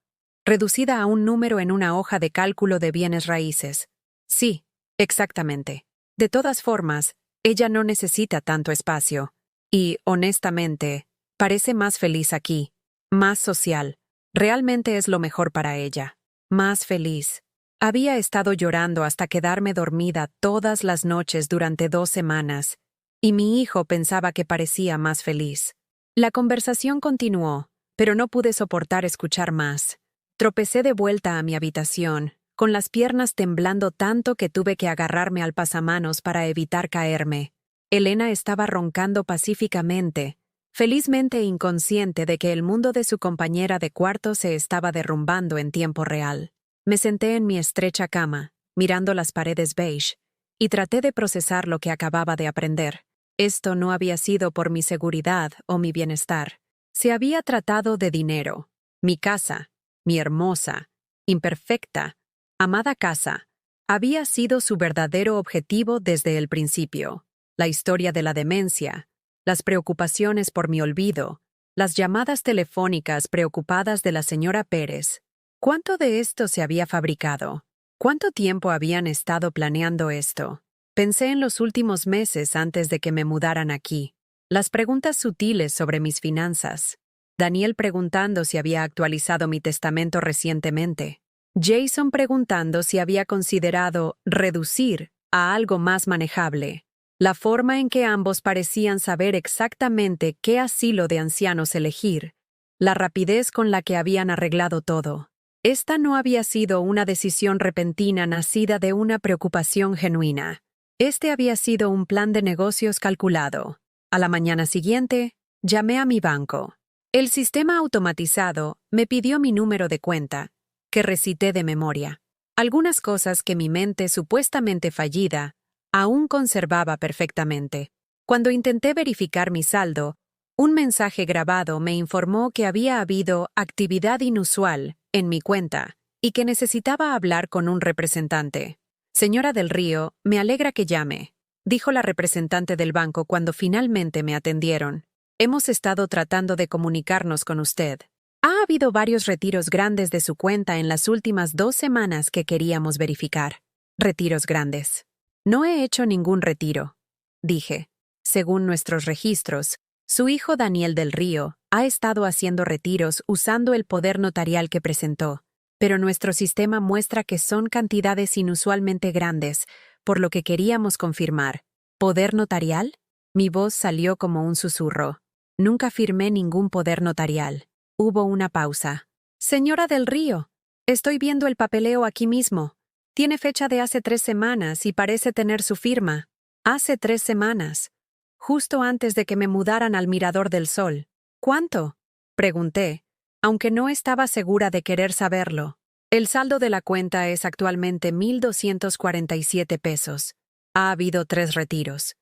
A: reducida a un número en una hoja de cálculo de bienes raíces. Sí, exactamente. De todas formas, ella no necesita tanto espacio. Y, honestamente, parece más feliz aquí, más social. Realmente es lo mejor para ella. Más feliz. Había estado llorando hasta quedarme dormida todas las noches durante 2 semanas, y mi hijo pensaba que parecía más feliz. La conversación continuó, pero no pude soportar escuchar más. Tropecé de vuelta a mi habitación, con las piernas temblando tanto que tuve que agarrarme al pasamanos para evitar caerme. Elena estaba roncando pacíficamente, felizmente inconsciente de que el mundo de su compañera de cuarto se estaba derrumbando en tiempo real. Me senté en mi estrecha cama, mirando las paredes beige, y traté de procesar lo que acababa de aprender. Esto no había sido por mi seguridad o mi bienestar. Se había tratado de dinero. Mi casa, mi hermosa, imperfecta, amada casa, había sido su verdadero objetivo desde el principio. La historia de la demencia, las preocupaciones por mi olvido, las llamadas telefónicas preocupadas de la señora Pérez. ¿Cuánto de esto se había fabricado? ¿Cuánto tiempo habían estado planeando esto? Pensé en los últimos meses antes de que me mudaran aquí. Las preguntas sutiles sobre mis finanzas. Daniel preguntando si había actualizado mi testamento recientemente. Jason preguntando si había considerado reducir a algo más manejable. La forma en que ambos parecían saber exactamente qué asilo de ancianos elegir. La rapidez con la que habían arreglado todo. Esta no había sido una decisión repentina nacida de una preocupación genuina. Este había sido un plan de negocios calculado. A la mañana siguiente, llamé a mi banco. El sistema automatizado me pidió mi número de cuenta, que recité de memoria. Algunas cosas que mi mente supuestamente fallida Aún conservaba perfectamente. Cuando intenté verificar mi saldo, un mensaje grabado me informó que había habido actividad inusual en mi cuenta y que necesitaba hablar con un representante. Señora del Río, me alegra que llame, dijo la representante del banco cuando finalmente me atendieron. Hemos estado tratando de comunicarnos con usted. Ha habido varios retiros grandes de su cuenta en las últimas 2 semanas que queríamos verificar. Retiros grandes. No he hecho ningún retiro, dije. Según nuestros registros, su hijo Daniel del Río ha estado haciendo retiros usando el poder notarial que presentó, pero nuestro sistema muestra que son cantidades inusualmente grandes, por lo que queríamos confirmar. ¿Poder notarial? Mi voz salió como un susurro. Nunca firmé ningún poder notarial. Hubo una pausa. Señora del Río, estoy viendo el papeleo aquí mismo. Tiene fecha de hace 3 semanas y parece tener su firma. Hace 3 semanas. Justo antes de que me mudaran al Mirador del Sol. ¿Cuánto? Pregunté, aunque no estaba segura de querer saberlo. El saldo de la cuenta es actualmente 1,247 pesos. Ha habido 3 retiros.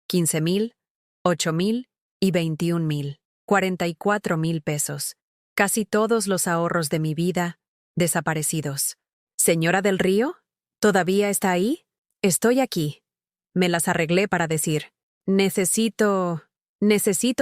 A: 15,000, 8,000 y 21,000. 44,000 pesos. Casi todos los ahorros de mi vida, desaparecidos. ¿Señora del Río? ¿Todavía está ahí? Estoy aquí. Me las arreglé para decir. Necesito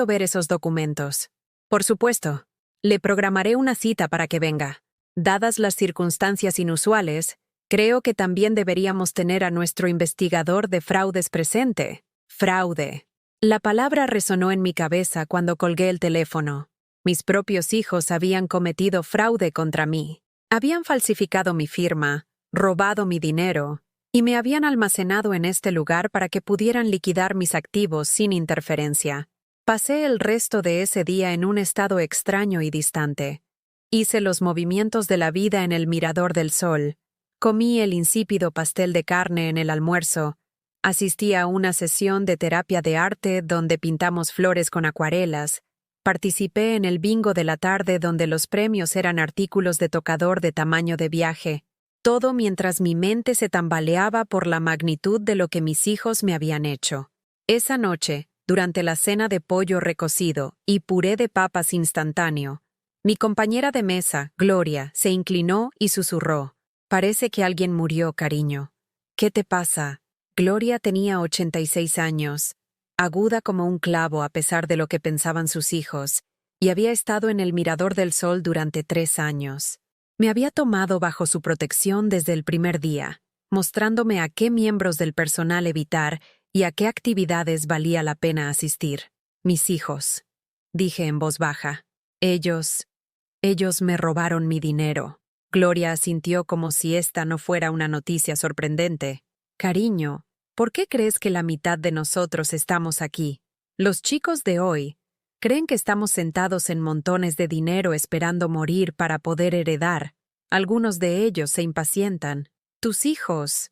A: ver esos documentos. Por supuesto, le programaré una cita para que venga. Dadas las circunstancias inusuales, creo que también deberíamos tener a nuestro investigador de fraudes presente. Fraude. La palabra resonó en mi cabeza cuando colgué el teléfono. Mis propios hijos habían cometido fraude contra mí. Habían falsificado mi firma, robado mi dinero, y me habían almacenado en este lugar para que pudieran liquidar mis activos sin interferencia. Pasé el resto de ese día en un estado extraño y distante. Hice los movimientos de la vida en el Mirador del Sol. Comí el insípido pastel de carne en el almuerzo. Asistí a una sesión de terapia de arte donde pintamos flores con acuarelas. Participé en el bingo de la tarde donde los premios eran artículos de tocador de tamaño de viaje. Todo mientras mi mente se tambaleaba por la magnitud de lo que mis hijos me habían hecho. Esa noche, durante la cena de pollo recocido y puré de papas instantáneo, mi compañera de mesa, Gloria, se inclinó y susurró. Parece que alguien murió, cariño. ¿Qué te pasa? Gloria tenía 86 años, aguda como un clavo a pesar de lo que pensaban sus hijos, y había estado en el Mirador del Sol durante 3 años. Me había tomado bajo su protección desde el primer día, mostrándome a qué miembros del personal evitar y a qué actividades valía la pena asistir. Mis hijos, dije en voz baja. Ellos me robaron mi dinero. Gloria asintió como si esta no fuera una noticia sorprendente. Cariño, ¿por qué crees que la mitad de nosotros estamos aquí? Los chicos de hoy creen que estamos sentados en montones de dinero esperando morir para poder heredar. Algunos de ellos se impacientan. Tus hijos.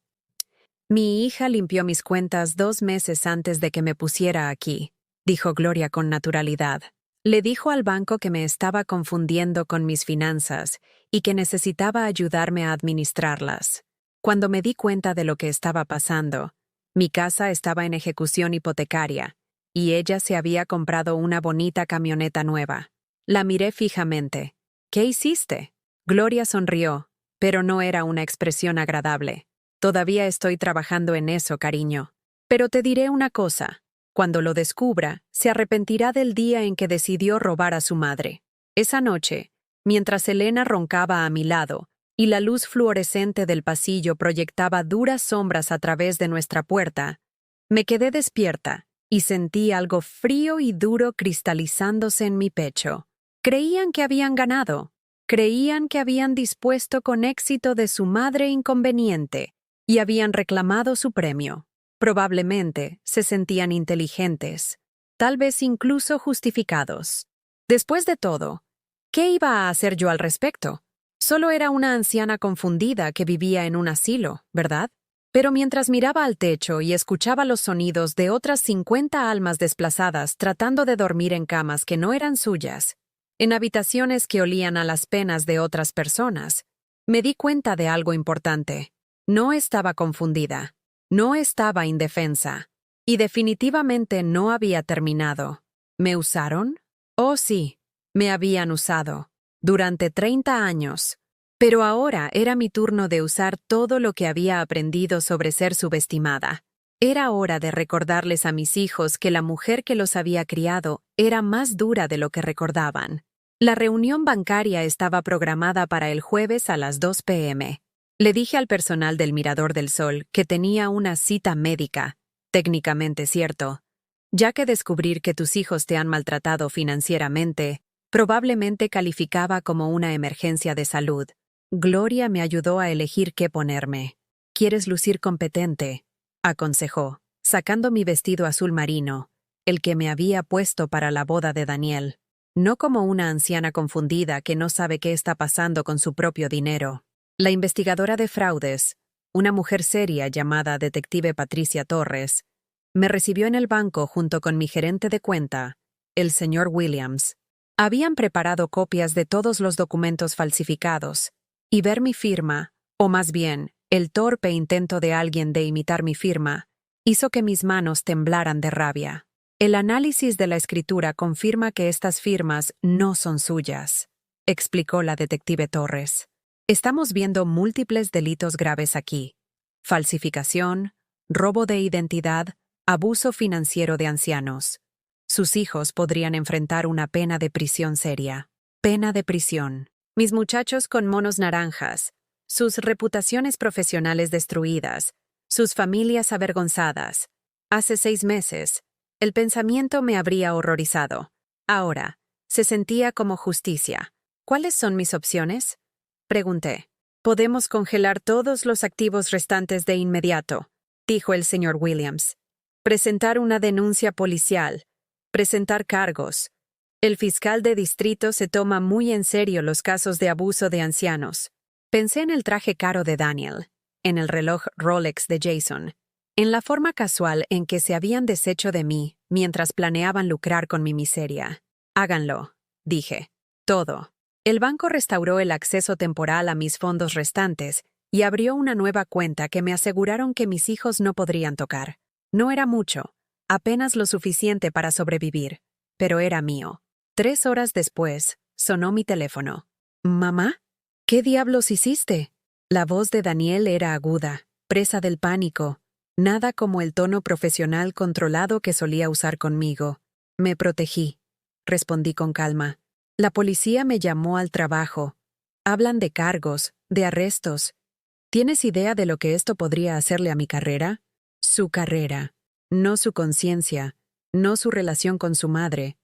A: Mi hija limpió mis cuentas 2 meses antes de que me pusiera aquí, dijo Gloria con naturalidad. Le dijo al banco que me estaba confundiendo con mis finanzas y que necesitaba ayudarme a administrarlas. Cuando me di cuenta de lo que estaba pasando, mi casa estaba en ejecución hipotecaria y ella se había comprado una bonita camioneta nueva. La miré fijamente. ¿Qué hiciste? Gloria sonrió, pero no era una expresión agradable. Todavía estoy trabajando en eso, cariño. Pero te diré una cosa. Cuando lo descubra, se arrepentirá del día en que decidió robar a su madre. Esa noche, mientras Elena roncaba a mi lado y la luz fluorescente del pasillo proyectaba duras sombras a través de nuestra puerta, me quedé despierta y sentí algo frío y duro cristalizándose en mi pecho. Creían que habían ganado. Creían que habían dispuesto con éxito de su madre inconveniente y habían reclamado su premio. Probablemente se sentían inteligentes, tal vez incluso justificados. Después de todo, ¿qué iba a hacer yo al respecto? Solo era una anciana confundida que vivía en un asilo, ¿verdad? Pero mientras miraba al techo y escuchaba los sonidos de otras 50 almas desplazadas tratando de dormir en camas que no eran suyas, en habitaciones que olían a las penas de otras personas, me di cuenta de algo importante. No estaba confundida. No estaba indefensa. Y definitivamente no había terminado. ¿Me usaron? Oh, sí, me habían usado. Durante 30 años. Pero ahora era mi turno de usar todo lo que había aprendido sobre ser subestimada. Era hora de recordarles a mis hijos que la mujer que los había criado era más dura de lo que recordaban. La reunión bancaria estaba programada para el jueves a las 2 p.m. Le dije al personal del Mirador del Sol que tenía una cita médica, técnicamente cierto, ya que descubrir que tus hijos te han maltratado financieramente probablemente calificaba como una emergencia de salud. Gloria me ayudó a elegir qué ponerme. ¿Quieres lucir competente?, aconsejó, sacando mi vestido azul marino, el que me había puesto para la boda de Daniel. No como una anciana confundida que no sabe qué está pasando con su propio dinero. La investigadora de fraudes, una mujer seria llamada Detective Patricia Torres, me recibió en el banco junto con mi gerente de cuenta, el señor Williams. Habían preparado copias de todos los documentos falsificados, y ver mi firma, o más bien, el torpe intento de alguien de imitar mi firma, hizo que mis manos temblaran de rabia. El análisis de la escritura confirma que estas firmas no son suyas, explicó la detective Torres. Estamos viendo múltiples delitos graves aquí: falsificación, robo de identidad, abuso financiero de ancianos. Sus hijos podrían enfrentar una pena de prisión seria. Pena de prisión. Mis muchachos con monos naranjas, sus reputaciones profesionales destruidas, sus familias avergonzadas. Hace 6 meses, el pensamiento me habría horrorizado. Ahora, se sentía como justicia. ¿Cuáles son mis opciones?, pregunté. Podemos congelar todos los activos restantes de inmediato, dijo el señor Williams. Presentar una denuncia policial. Presentar cargos. El fiscal de distrito se toma muy en serio los casos de abuso de ancianos. Pensé en el traje caro de Daniel, en el reloj Rolex de Jason, en la forma casual en que se habían deshecho de mí mientras planeaban lucrar con mi miseria. Háganlo, dije. Todo. El banco restauró el acceso temporal a mis fondos restantes y abrió una nueva cuenta que me aseguraron que mis hijos no podrían tocar. No era mucho, apenas lo suficiente para sobrevivir, pero era mío. 3 horas después, sonó mi teléfono. ¿Mamá? ¿Qué diablos hiciste? La voz de Daniel era aguda, presa del pánico, nada como el tono profesional controlado que solía usar conmigo. Me protegí, respondí con calma. La policía me llamó al trabajo. Hablan de cargos, de arrestos. ¿Tienes idea de lo que esto podría hacerle a mi carrera? Su carrera, no su conciencia, no su relación con su madre,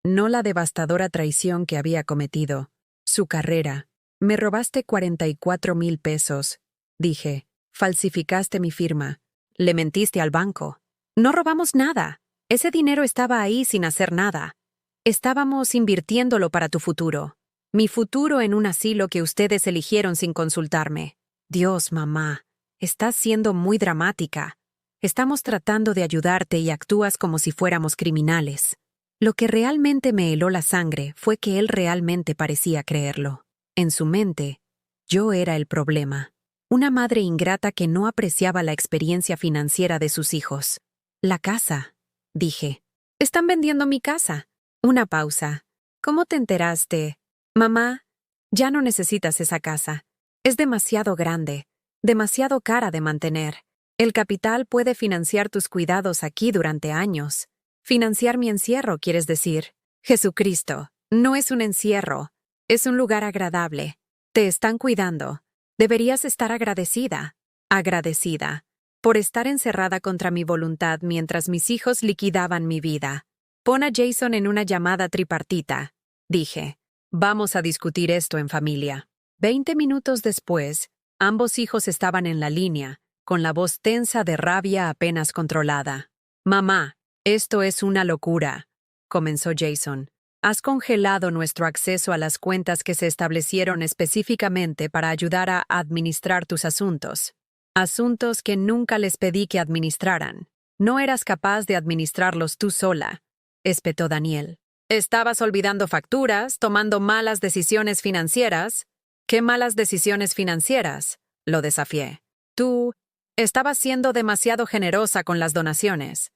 A: no la devastadora traición que había cometido. Su carrera. Me robaste 44,000 pesos, dije. Falsificaste mi firma. Le mentiste al banco. No robamos nada. Ese dinero estaba ahí sin hacer nada. Estábamos invirtiéndolo para tu futuro. Mi futuro en un asilo que ustedes eligieron sin consultarme. Dios, mamá, estás siendo muy dramática. Estamos tratando de ayudarte y actúas como si fuéramos criminales. Lo que realmente me heló la sangre fue que él realmente parecía creerlo. En su mente, yo era el problema. Una madre ingrata que no apreciaba la experiencia financiera de sus hijos. La casa, dije. Están vendiendo mi casa. Una pausa. ¿Cómo te enteraste? Mamá, ya no necesitas esa casa. Es demasiado grande, demasiado cara de mantener. El capital puede financiar tus cuidados aquí durante años. Financiar mi encierro, ¿quieres decir? Jesucristo, no es un encierro. Es un lugar agradable. Te están cuidando. Deberías estar agradecida. Agradecida. Por estar encerrada contra mi voluntad mientras mis hijos liquidaban mi vida. Pon a Jason en una llamada tripartita, dije. Vamos a discutir esto en familia. 20 minutos después, ambos hijos estaban en la línea, con la voz tensa de rabia apenas controlada. Mamá, esto es una locura, comenzó Jason. Has congelado nuestro acceso a las cuentas que se establecieron específicamente para ayudar a administrar tus asuntos. Asuntos que nunca les pedí que administraran. No eras capaz de administrarlos tú sola, espetó Daniel. Estabas olvidando facturas, tomando malas decisiones financieras. ¿Qué malas decisiones financieras?, lo desafié. Tú, Estaba siendo demasiado generosa con las donaciones,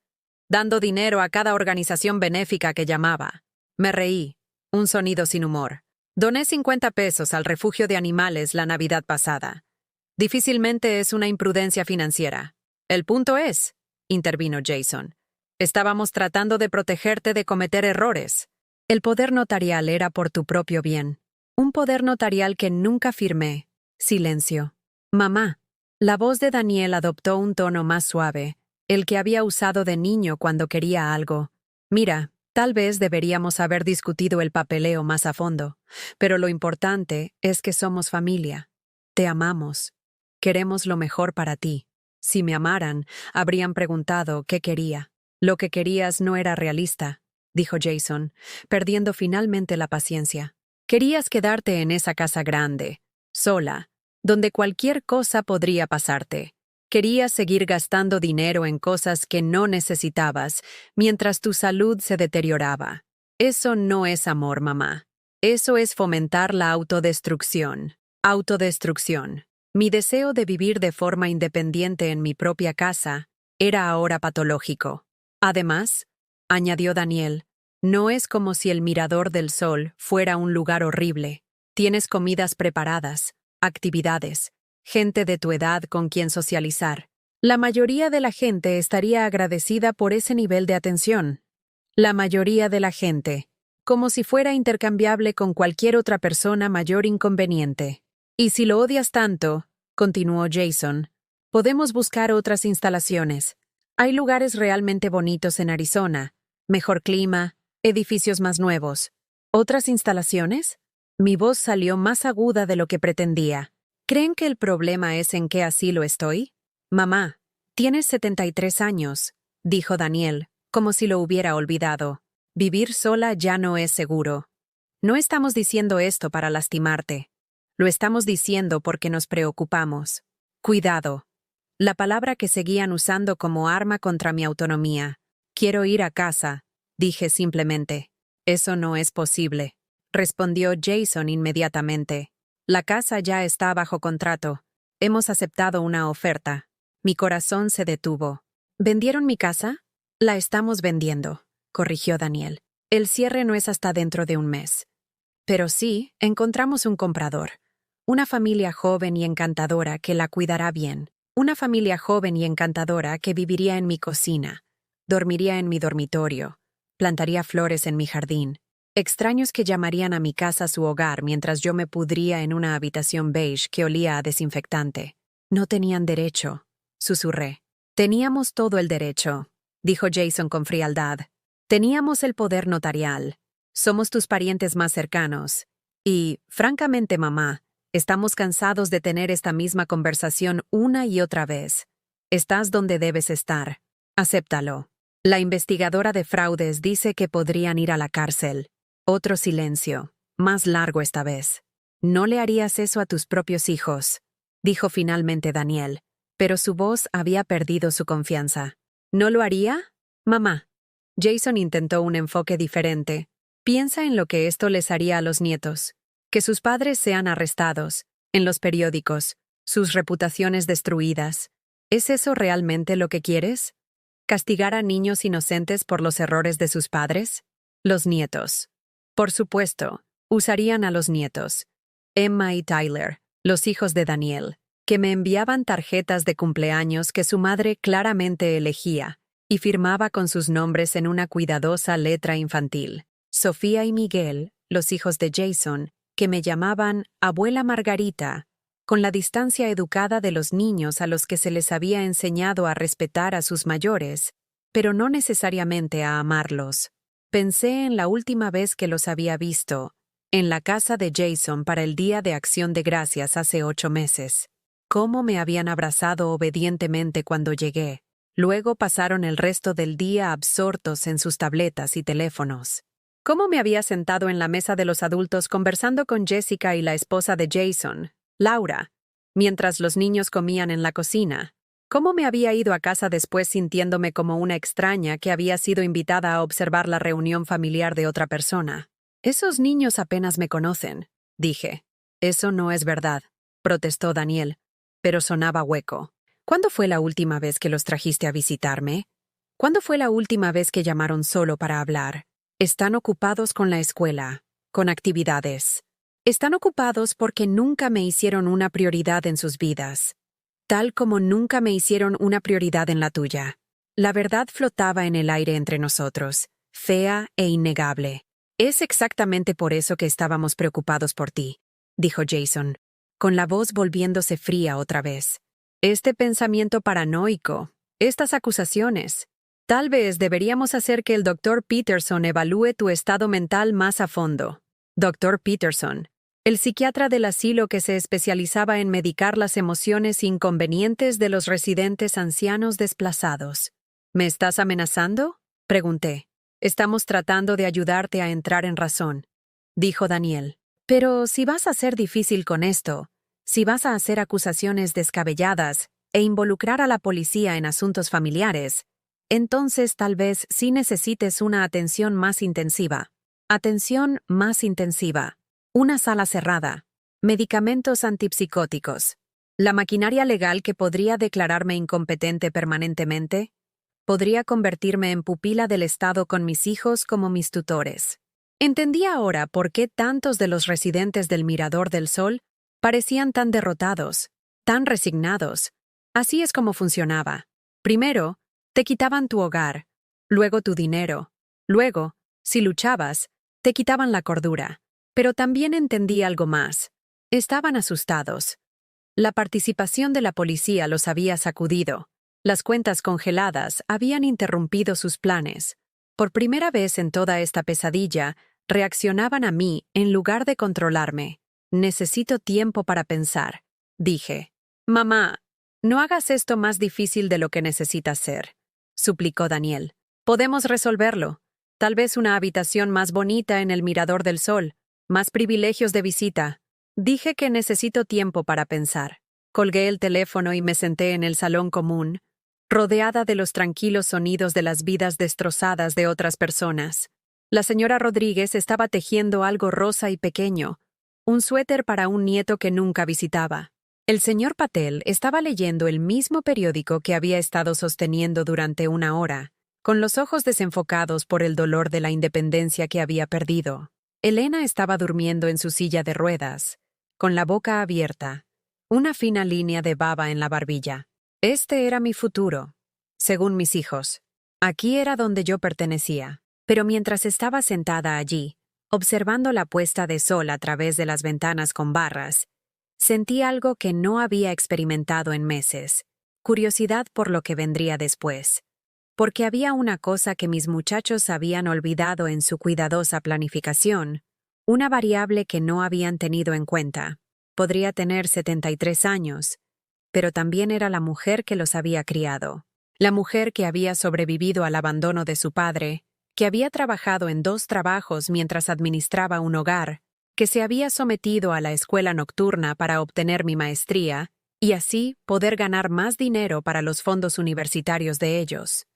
A: dando dinero a cada organización benéfica que llamaba. Me reí, un sonido sin humor. Doné 50 pesos al refugio de animales la Navidad pasada. Difícilmente es una imprudencia financiera. El punto es, intervino Jason, estábamos tratando de protegerte de cometer errores. El poder notarial era por tu propio bien. Un poder notarial que nunca firmé. Silencio. Mamá. La voz de Daniel adoptó un tono más suave, el que había usado de niño cuando quería algo. Mira, tal vez deberíamos haber discutido el papeleo más a fondo, pero lo importante es que somos familia. Te amamos. Queremos lo mejor para ti. Si me amaran, habrían preguntado qué quería. Lo que querías no era realista, dijo Jason, perdiendo finalmente la paciencia. Querías quedarte en esa casa grande, sola, donde cualquier cosa podría pasarte. Querías seguir gastando dinero en cosas que no necesitabas, mientras tu salud se deterioraba. Eso no es amor, mamá. Eso es fomentar la autodestrucción. Autodestrucción. Mi deseo de vivir de forma independiente en mi propia casa era ahora patológico. Además, añadió Daniel, no es como si el Mirador del Sol fuera un lugar horrible. Tienes comidas preparadas, actividades, gente de tu edad con quien socializar. La mayoría de la gente estaría agradecida por ese nivel de atención. La mayoría de la gente, como si fuera intercambiable con cualquier otra persona mayor inconveniente. Y si lo odias tanto, continuó Jason, podemos buscar otras instalaciones. Hay lugares realmente bonitos en Arizona, mejor clima, edificios más nuevos. ¿Otras instalaciones? Mi voz salió más aguda de lo que pretendía. ¿Creen que el problema es en que así lo estoy? Mamá, tienes 73 años, dijo Daniel, como si lo hubiera olvidado. Vivir sola ya no es seguro. No estamos diciendo esto para lastimarte. Lo estamos diciendo porque nos preocupamos. Cuidado. La palabra que seguían usando como arma contra mi autonomía. Quiero ir a casa, dije simplemente. Eso no es posible, respondió Jason inmediatamente. La casa ya está bajo contrato. Hemos aceptado una oferta. Mi corazón se detuvo. ¿Vendieron mi casa? La estamos vendiendo, corrigió Daniel. El cierre no es hasta dentro de un mes. Pero sí, encontramos un comprador. Una familia joven y encantadora que la cuidará bien. Una familia joven y encantadora que viviría en mi cocina. Dormiría en mi dormitorio. Plantaría flores en mi jardín. Extraños que llamarían a mi casa su hogar mientras yo me pudría en una habitación beige que olía a desinfectante. No tenían derecho, susurré. Teníamos todo el derecho, dijo Jason con frialdad. Teníamos el poder notarial. Somos tus parientes más cercanos. Y, francamente, mamá, estamos cansados de tener esta misma conversación una y otra vez. Estás donde debes estar. Acéptalo. La investigadora de fraudes dice que podrían ir a la cárcel. Otro silencio, más largo esta vez. No le harías eso a tus propios hijos, dijo finalmente Daniel, pero su voz había perdido su confianza. ¿No lo haría? Mamá. Jason intentó un enfoque diferente. Piensa en lo que esto les haría a los nietos. Que sus padres sean arrestados, en los periódicos, sus reputaciones destruidas. ¿Es eso realmente lo que quieres? ¿Castigar a niños inocentes por los errores de sus padres? Los nietos. Por supuesto, usarían a los nietos. Emma y Tyler, los hijos de Daniel, que me enviaban tarjetas de cumpleaños que su madre claramente elegía y firmaba con sus nombres en una cuidadosa letra infantil. Sofía y Miguel, los hijos de Jason, que me llamaban Abuela Margarita, con la distancia educada de los niños a los que se les había enseñado a respetar a sus mayores, pero no necesariamente a amarlos. Pensé en la última vez que los había visto, en la casa de Jason para el Día de Acción de Gracias hace 8 meses. Cómo me habían abrazado obedientemente cuando llegué. Luego pasaron el resto del día absortos en sus tabletas y teléfonos. Cómo me había sentado en la mesa de los adultos conversando con Jessica y la esposa de Jason, Laura, mientras los niños comían en la cocina. Cómo me había ido a casa después sintiéndome como una extraña que había sido invitada a observar la reunión familiar de otra persona. Esos niños apenas me conocen, dije. Eso no es verdad, protestó Daniel, pero sonaba hueco. ¿Cuándo fue la última vez que los trajiste a visitarme? ¿Cuándo fue la última vez que llamaron solo para hablar? Están ocupados con la escuela, con actividades. Están ocupados porque nunca me hicieron una prioridad en sus vidas, tal como nunca me hicieron una prioridad en la tuya. La verdad flotaba en el aire entre nosotros, fea e innegable. Es exactamente por eso que estábamos preocupados por ti, dijo Jason, con la voz volviéndose fría otra vez. Este pensamiento paranoico, estas acusaciones. Tal vez deberíamos hacer que el Dr. Peterson evalúe tu estado mental más a fondo. Dr. Peterson, el psiquiatra del asilo que se especializaba en medicar las emociones inconvenientes de los residentes ancianos desplazados. ¿Me estás amenazando?, pregunté. Estamos tratando de ayudarte a entrar en razón, dijo Daniel. Pero si vas a ser difícil con esto, si vas a hacer acusaciones descabelladas e involucrar a la policía en asuntos familiares, entonces tal vez sí necesites una atención más intensiva. Atención más intensiva. Una sala cerrada. Medicamentos antipsicóticos. La maquinaria legal que podría declararme incompetente permanentemente. Podría convertirme en pupila del Estado con mis hijos como mis tutores. Entendí ahora por qué tantos de los residentes del Mirador del Sol parecían tan derrotados, tan resignados. Así es como funcionaba. Primero, te quitaban tu hogar, luego tu dinero, luego, si luchabas, te quitaban la cordura. Pero también entendí algo más. Estaban asustados. La participación de la policía los había sacudido. Las cuentas congeladas habían interrumpido sus planes. Por primera vez en toda esta pesadilla, reaccionaban a mí en lugar de controlarme. Necesito tiempo para pensar, dije. Mamá, no hagas esto más difícil de lo que necesitas ser, suplicó Daniel. Podemos resolverlo. Tal vez una habitación más bonita en el Mirador del Sol, más privilegios de visita. Dije que necesito tiempo para pensar. Colgué el teléfono y me senté en el salón común, rodeada de los tranquilos sonidos de las vidas destrozadas de otras personas. La señora Rodríguez estaba tejiendo algo rosa y pequeño, un suéter para un nieto que nunca visitaba. El señor Patel estaba leyendo el mismo periódico que había estado sosteniendo durante una hora, con los ojos desenfocados por el dolor de la independencia que había perdido. Elena estaba durmiendo en su silla de ruedas, con la boca abierta, una fina línea de baba en la barbilla. Este era mi futuro, según mis hijos. Aquí era donde yo pertenecía. Pero mientras estaba sentada allí, observando la puesta de sol a través de las ventanas con barras, sentí algo que no había experimentado en meses, curiosidad por lo que vendría después. Porque había una cosa que mis muchachos habían olvidado en su cuidadosa planificación, una variable que no habían tenido en cuenta. Podría tener 73 años, pero también era la mujer que los había criado. La mujer que había sobrevivido al abandono de su padre, que había trabajado en 2 trabajos mientras administraba un hogar, que se había sometido a la escuela nocturna para obtener mi maestría y así poder ganar más dinero para los fondos universitarios de ellos.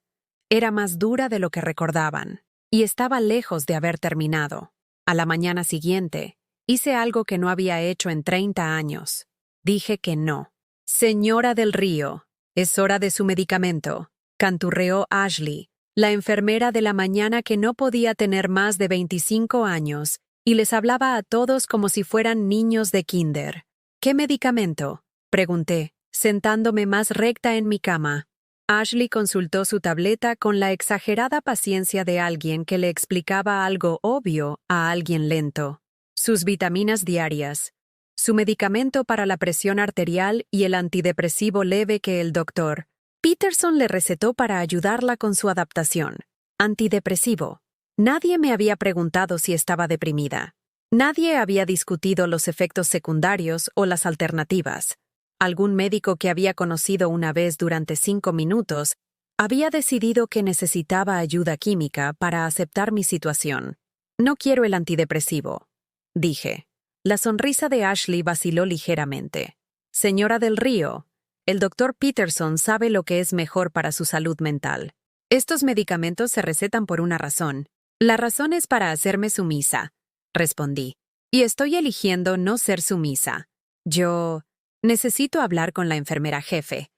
A: Era más dura de lo que recordaban, y estaba lejos de haber terminado. A la mañana siguiente, hice algo que no había hecho en 30 años. Dije que no. Señora del Río, es hora de su medicamento, canturreó Ashley, la enfermera de la mañana que no podía tener más de 25 años, y les hablaba a todos como si fueran niños de kinder. ¿Qué medicamento?, pregunté, sentándome más recta en mi cama. Ashley consultó su tableta con la exagerada paciencia de alguien que le explicaba algo obvio a alguien lento. Sus vitaminas diarias, su medicamento para la presión arterial y el antidepresivo leve que el doctor Peterson le recetó para ayudarla con su adaptación. Antidepresivo. Nadie me había preguntado si estaba deprimida. Nadie había discutido los efectos secundarios o las alternativas. Algún médico que había conocido una vez durante 5 minutos había decidido que necesitaba ayuda química para aceptar mi situación. No quiero el antidepresivo, dije. La sonrisa de Ashley vaciló ligeramente. Señora del Río, el Dr. Peterson sabe lo que es mejor para su salud mental. Estos medicamentos se recetan por una razón. La razón es para hacerme sumisa, respondí. Y estoy eligiendo no ser sumisa. Yo necesito hablar con la enfermera jefe.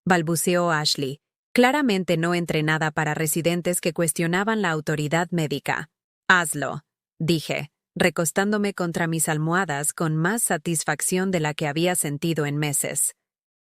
A: balbuceó Ashley, claramente no entrenada para residentes que cuestionaban la autoridad médica. Hazlo, dije, recostándome contra mis almohadas con más satisfacción de la que había sentido en meses.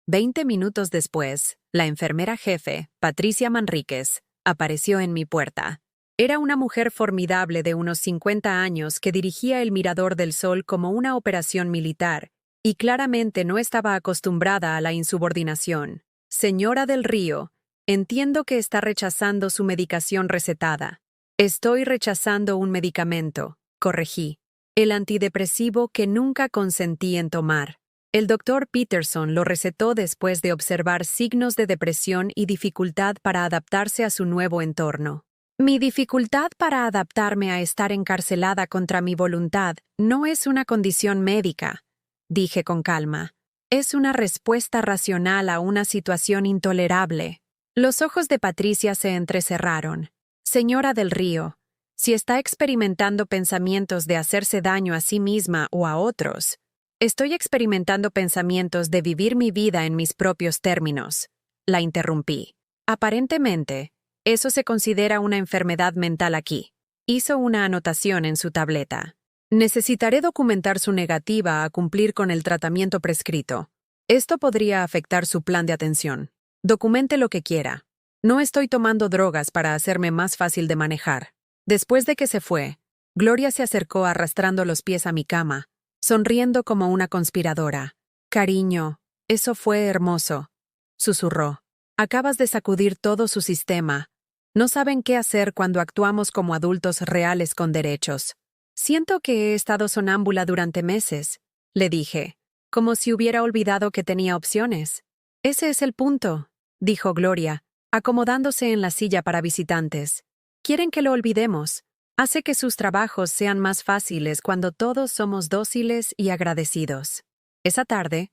A: 20 minutos después, la enfermera jefe, Patricia Manríquez, apareció en mi puerta. Era una mujer formidable de unos 50 años que dirigía el Mirador del Sol como una operación militar, y claramente no estaba acostumbrada a la insubordinación. Señora del Río, entiendo que está rechazando su medicación recetada. Estoy rechazando un medicamento, corregí. El antidepresivo que nunca consentí en tomar. El doctor Peterson lo recetó después de observar signos de depresión y dificultad para adaptarse a su nuevo entorno. Mi dificultad para adaptarme a estar encarcelada contra mi voluntad no es una condición médica, dije con calma. Es una respuesta racional a una situación intolerable. Los ojos de Patricia se entrecerraron. Señora del Río, si está experimentando pensamientos de hacerse daño a sí misma o a otros, estoy experimentando pensamientos de vivir mi vida en mis propios términos. La interrumpí. Aparentemente, eso se considera una enfermedad mental aquí. Hizo una anotación en su tableta. Necesitaré documentar su negativa a cumplir con el tratamiento prescrito. Esto podría afectar su plan de atención. Documente lo que quiera. No estoy tomando drogas para hacerme más fácil de manejar. Después de que se fue, Gloria se acercó arrastrando los pies a mi cama, sonriendo como una conspiradora. Cariño, eso fue hermoso, susurró. Acabas de sacudir todo su sistema. No saben qué hacer cuando actuamos como adultos reales con derechos. Siento que he estado sonámbula durante meses, le dije, como si hubiera olvidado que tenía opciones. Ese es el punto, dijo Gloria, acomodándose en la silla para visitantes. Quieren que lo olvidemos. Hace que sus trabajos sean más fáciles cuando todos somos dóciles y agradecidos. Esa tarde,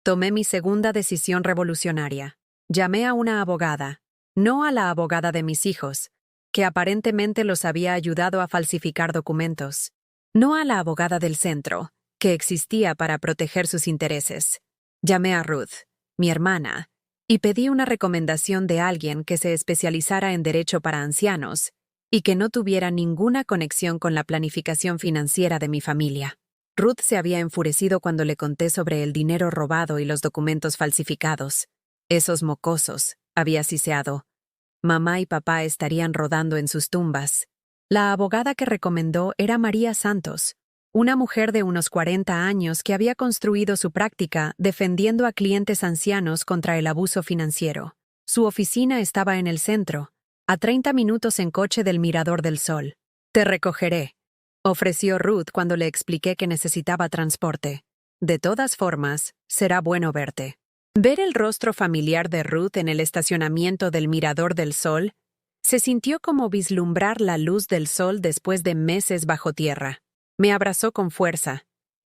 A: tomé mi segunda decisión revolucionaria. Llamé a una abogada, no a la abogada de mis hijos, que aparentemente los había ayudado a falsificar documentos, no a la abogada del centro, que existía para proteger sus intereses. Llamé a Ruth, mi hermana, y pedí una recomendación de alguien que se especializara en derecho para ancianos y que no tuviera ninguna conexión con la planificación financiera de mi familia. Ruth se había enfurecido cuando le conté sobre el dinero robado y los documentos falsificados. Esos mocosos, había siseado. Mamá y papá estarían rodando en sus tumbas. La abogada que recomendó era María Santos, una mujer de unos 40 años que había construido su práctica defendiendo a clientes ancianos contra el abuso financiero. Su oficina estaba en el centro, a 30 minutos en coche del Mirador del Sol. Te recogeré, ofreció Ruth cuando le expliqué que necesitaba transporte. De todas formas, será bueno verte. Ver el rostro familiar de Ruth en el estacionamiento del Mirador del Sol se sintió como vislumbrar la luz del sol después de meses bajo tierra. Me abrazó con fuerza,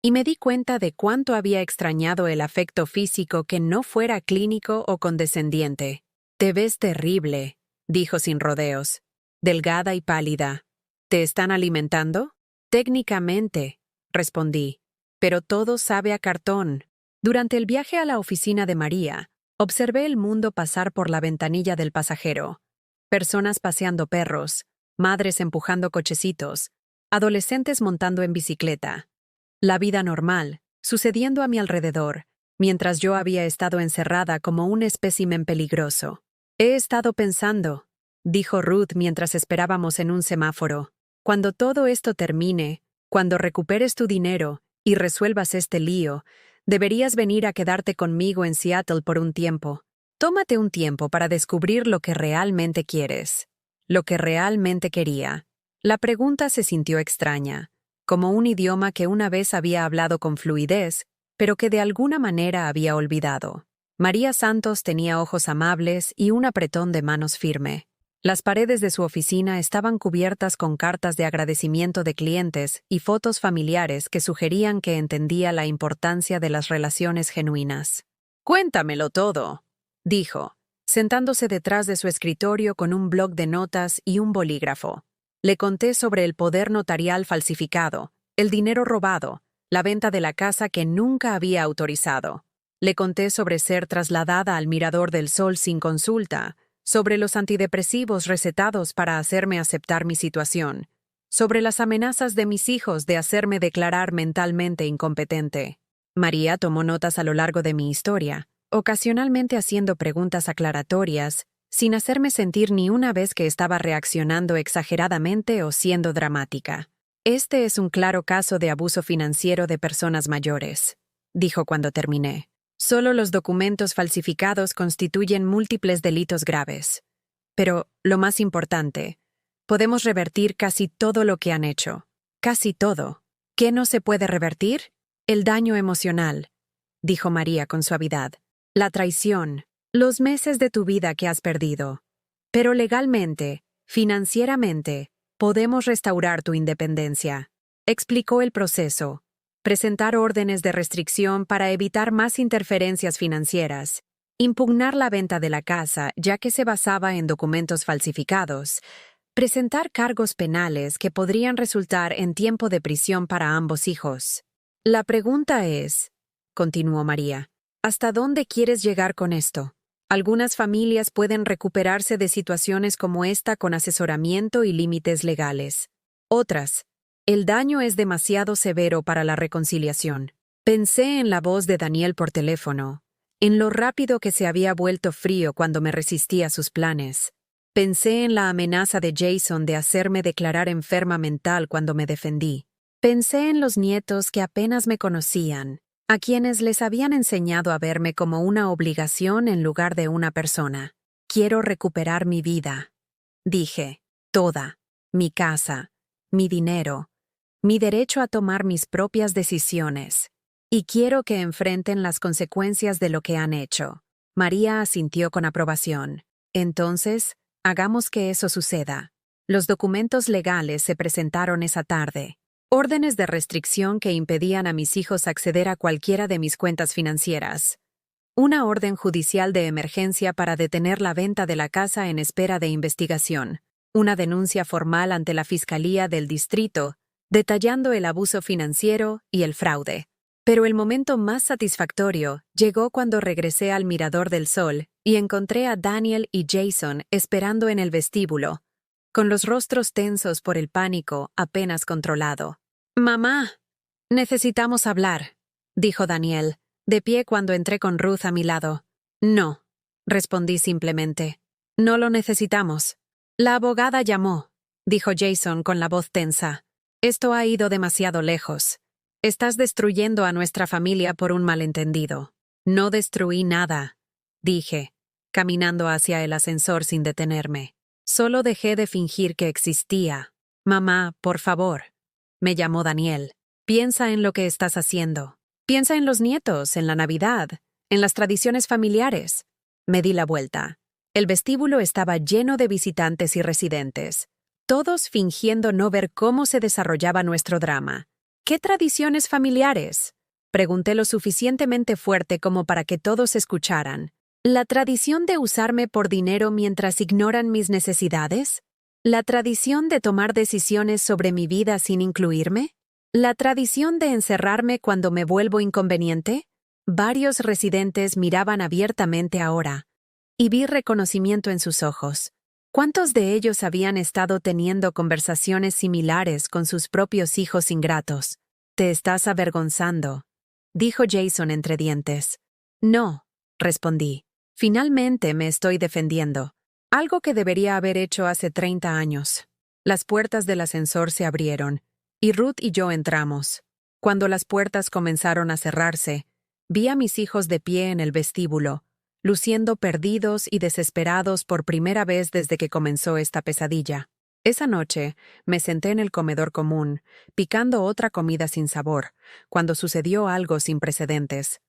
A: y me di cuenta de cuánto había extrañado el afecto físico que no fuera clínico o condescendiente. Te ves terrible, dijo sin rodeos, delgada y pálida. ¿Te están alimentando? Técnicamente, respondí, pero todo sabe a cartón. Durante el viaje a la oficina de María, observé el mundo pasar por la ventanilla del pasajero. Personas paseando perros, madres empujando cochecitos, adolescentes montando en bicicleta. La vida normal, sucediendo a mi alrededor, mientras yo había estado encerrada como un espécimen peligroso. He estado pensando, dijo Ruth mientras esperábamos en un semáforo. Cuando todo esto termine, cuando recuperes tu dinero y resuelvas este lío, deberías venir a quedarte conmigo en Seattle por un tiempo. Tómate un tiempo para descubrir lo que realmente quieres, lo que realmente quería. La pregunta se sintió extraña, como un idioma que una vez había hablado con fluidez, pero que de alguna manera había olvidado. María Santos tenía ojos amables y un apretón de manos firme. Las paredes de su oficina estaban cubiertas con cartas de agradecimiento de clientes y fotos familiares que sugerían que entendía la importancia de las relaciones genuinas. «Cuéntamelo todo», dijo, sentándose detrás de su escritorio con un bloc de notas y un bolígrafo. Le conté sobre el poder notarial falsificado, el dinero robado, la venta de la casa que nunca había autorizado. Le conté sobre ser trasladada al Mirador del Sol sin consulta, sobre los antidepresivos recetados para hacerme aceptar mi situación, sobre las amenazas de mis hijos de hacerme declarar mentalmente incompetente. María tomó notas a lo largo de mi historia, ocasionalmente haciendo preguntas aclaratorias, sin hacerme sentir ni una vez que estaba reaccionando exageradamente o siendo dramática. Este es un claro caso de abuso financiero de personas mayores, dijo cuando terminé. Solo los documentos falsificados constituyen múltiples delitos graves. Pero, lo más importante, podemos revertir casi todo lo que han hecho. Casi todo. ¿Qué no se puede revertir? El daño emocional, dijo María con suavidad. La traición, los meses de tu vida que has perdido. Pero legalmente, financieramente, podemos restaurar tu independencia. Explicó el proceso. Presentar órdenes de restricción para evitar más interferencias financieras. Impugnar la venta de la casa, ya que se basaba en documentos falsificados. Presentar cargos penales que podrían resultar en tiempo de prisión para ambos hijos. La pregunta es, continuó María, ¿hasta dónde quieres llegar con esto? Algunas familias pueden recuperarse de situaciones como esta con asesoramiento y límites legales. Otras, el daño es demasiado severo para la reconciliación. Pensé en la voz de Daniel por teléfono, en lo rápido que se había vuelto frío cuando me resistí a sus planes. Pensé en la amenaza de Jason de hacerme declarar enferma mental cuando me defendí. Pensé en los nietos que apenas me conocían, a quienes les habían enseñado a verme como una obligación en lugar de una persona. Quiero recuperar mi vida, dije, toda, mi casa, mi dinero, mi derecho a tomar mis propias decisiones. Y quiero que enfrenten las consecuencias de lo que han hecho. María asintió con aprobación. Entonces, hagamos que eso suceda. Los documentos legales se presentaron esa tarde. Órdenes de restricción que impedían a mis hijos acceder a cualquiera de mis cuentas financieras. Una orden judicial de emergencia para detener la venta de la casa en espera de investigación. Una denuncia formal ante la Fiscalía del Distrito, detallando el abuso financiero y el fraude. Pero el momento más satisfactorio llegó cuando regresé al Mirador del Sol y encontré a Daniel y Jason esperando en el vestíbulo, con los rostros tensos por el pánico apenas controlado. «Mamá, necesitamos hablar», dijo Daniel, de pie cuando entré con Ruth a mi lado. «No», respondí simplemente. «No lo necesitamos». «La abogada llamó», dijo Jason con la voz tensa. «Esto ha ido demasiado lejos. Estás destruyendo a nuestra familia por un malentendido». «No destruí nada», dije, caminando hacia el ascensor sin detenerme. Solo dejé de fingir que existía. «Mamá, por favor», me llamó Daniel. «Piensa en lo que estás haciendo. Piensa en los nietos, en la Navidad, en las tradiciones familiares». Me di la vuelta. El vestíbulo estaba lleno de visitantes y residentes, todos fingiendo no ver cómo se desarrollaba nuestro drama. «¿Qué tradiciones familiares?», pregunté lo suficientemente fuerte como para que todos escucharan. ¿La tradición de usarme por dinero mientras ignoran mis necesidades? ¿La tradición de tomar decisiones sobre mi vida sin incluirme? ¿La tradición de encerrarme cuando me vuelvo inconveniente? Varios residentes miraban abiertamente ahora, y vi reconocimiento en sus ojos. ¿Cuántos de ellos habían estado teniendo conversaciones similares con sus propios hijos ingratos? «Te estás avergonzando», dijo Jason entre dientes. «No», respondí. «Finalmente me estoy defendiendo. Algo que debería haber hecho hace 30 años. Las puertas del ascensor se abrieron, y Ruth y yo entramos. Cuando las puertas comenzaron a cerrarse, vi a mis hijos de pie en el vestíbulo, luciendo perdidos y desesperados por primera vez desde que comenzó esta pesadilla. Esa noche, me senté en el comedor común, picando otra comida sin sabor, cuando sucedió algo sin precedentes.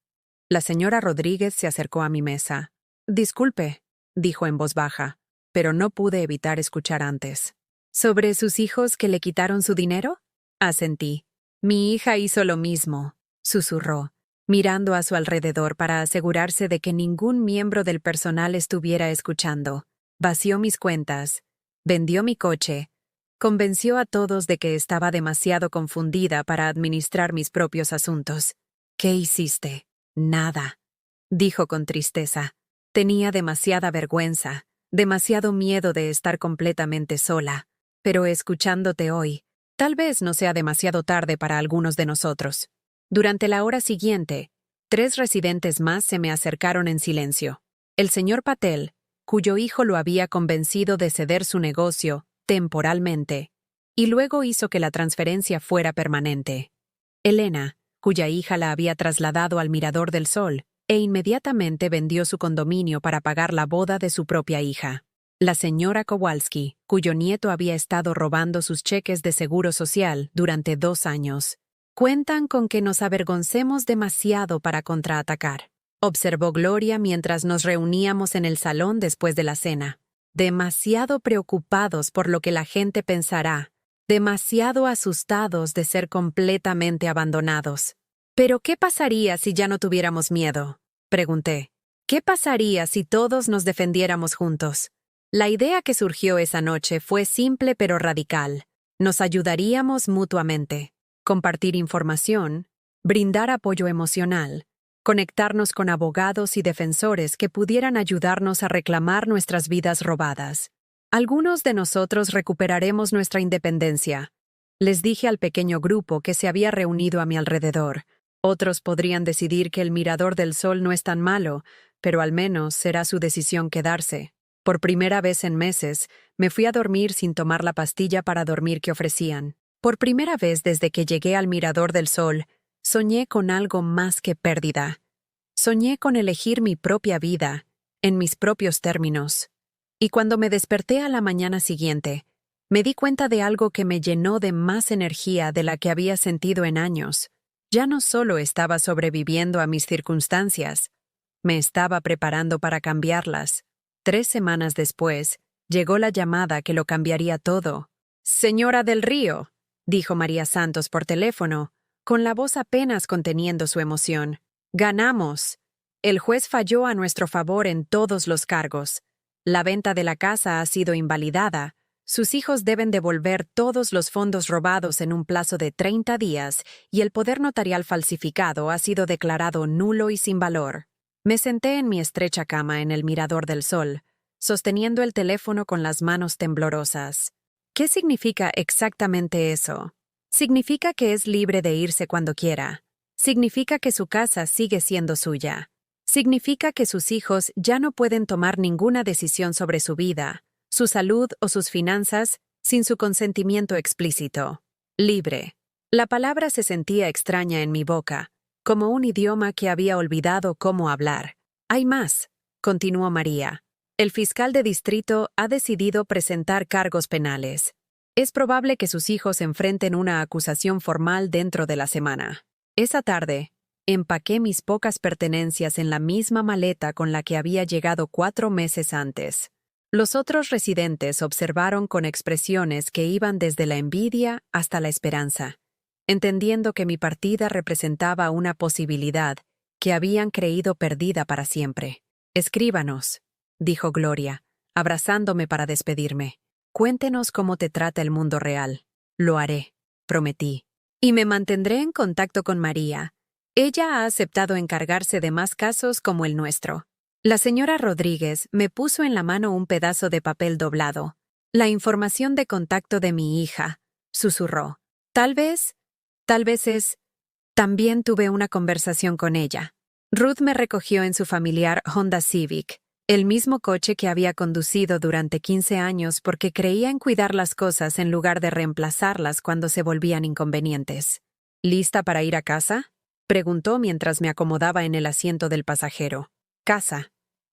A: La señora Rodríguez se acercó a mi mesa. «Disculpe», dijo en voz baja, pero no pude evitar escuchar antes. «¿Sobre sus hijos que le quitaron su dinero?», asentí. «Mi hija hizo lo mismo», susurró, mirando a su alrededor para asegurarse de que ningún miembro del personal estuviera escuchando. Vació mis cuentas, vendió mi coche, convenció a todos de que estaba demasiado confundida para administrar mis propios asuntos. «¿Qué hiciste?» «Nada», dijo con tristeza. Tenía demasiada vergüenza, demasiado miedo de estar completamente sola. Pero escuchándote hoy, tal vez no sea demasiado tarde para algunos de nosotros. Durante la hora siguiente, 3 residentes más se me acercaron en silencio. El señor Patel, cuyo hijo lo había convencido de ceder su negocio, temporalmente, y luego hizo que la transferencia fuera permanente. Elena, cuya hija la había trasladado al Mirador del Sol, e inmediatamente vendió su condominio para pagar la boda de su propia hija. La señora Kowalski, cuyo nieto había estado robando sus cheques de seguro social durante 2 años. Cuentan con que nos avergoncemos demasiado para contraatacar, observó Gloria mientras nos reuníamos en el salón después de la cena. Demasiado preocupados por lo que la gente pensará, demasiado asustados de ser completamente abandonados. ¿Pero qué pasaría si ya no tuviéramos miedo?, pregunté. ¿Qué pasaría si todos nos defendiéramos juntos? La idea que surgió esa noche fue simple pero radical. Nos ayudaríamos mutuamente. Compartir información, brindar apoyo emocional, conectarnos con abogados y defensores que pudieran ayudarnos a reclamar nuestras vidas robadas. Algunos de nosotros recuperaremos nuestra independencia. Les dije al pequeño grupo que se había reunido a mi alrededor. Otros podrían decidir que el Mirador del Sol no es tan malo, pero al menos será su decisión quedarse. Por primera vez en meses, me fui a dormir sin tomar la pastilla para dormir que ofrecían. Por primera vez desde que llegué al Mirador del Sol, soñé con algo más que pérdida. Soñé con elegir mi propia vida, en mis propios términos. Y cuando me desperté a la mañana siguiente, me di cuenta de algo que me llenó de más energía de la que había sentido en años. Ya no solo estaba sobreviviendo a mis circunstancias, me estaba preparando para cambiarlas. 3 semanas después, llegó la llamada que lo cambiaría todo. «Señora del Río», dijo María Santos por teléfono, con la voz apenas conteniendo su emoción. «Ganamos. El juez falló a nuestro favor en todos los cargos. La venta de la casa ha sido invalidada. Sus hijos deben devolver todos los fondos robados en un plazo de 30 días y el poder notarial falsificado ha sido declarado nulo y sin valor». Me senté en mi estrecha cama en el Mirador del Sol, sosteniendo el teléfono con las manos temblorosas. ¿Qué significa exactamente eso? Significa que es libre de irse cuando quiera. Significa que su casa sigue siendo suya. Significa que sus hijos ya no pueden tomar ninguna decisión sobre su vida, su salud o sus finanzas sin su consentimiento explícito. Libre. La palabra se sentía extraña en mi boca, como un idioma que había olvidado cómo hablar. «Hay más», continuó María. «El fiscal de distrito ha decidido presentar cargos penales. Es probable que sus hijos enfrenten una acusación formal dentro de la semana». Esa tarde, empaqué mis pocas pertenencias en la misma maleta con la que había llegado 4 meses antes. Los otros residentes observaron con expresiones que iban desde la envidia hasta la esperanza, entendiendo que mi partida representaba una posibilidad que habían creído perdida para siempre. «Escríbanos», dijo Gloria, abrazándome para despedirme. «Cuéntenos cómo te trata el mundo real». «Lo haré», prometí. «Y me mantendré en contacto con María. Ella ha aceptado encargarse de más casos como el nuestro». La señora Rodríguez me puso en la mano un pedazo de papel doblado. «La información de contacto de mi hija», susurró. Tal vez es... También tuve una conversación con ella. Ruth me recogió en su familiar Honda Civic, el mismo coche que había conducido durante 15 años porque creía en cuidar las cosas en lugar de reemplazarlas cuando se volvían inconvenientes. «¿Lista para ir a casa?», preguntó mientras me acomodaba en el asiento del pasajero. Casa.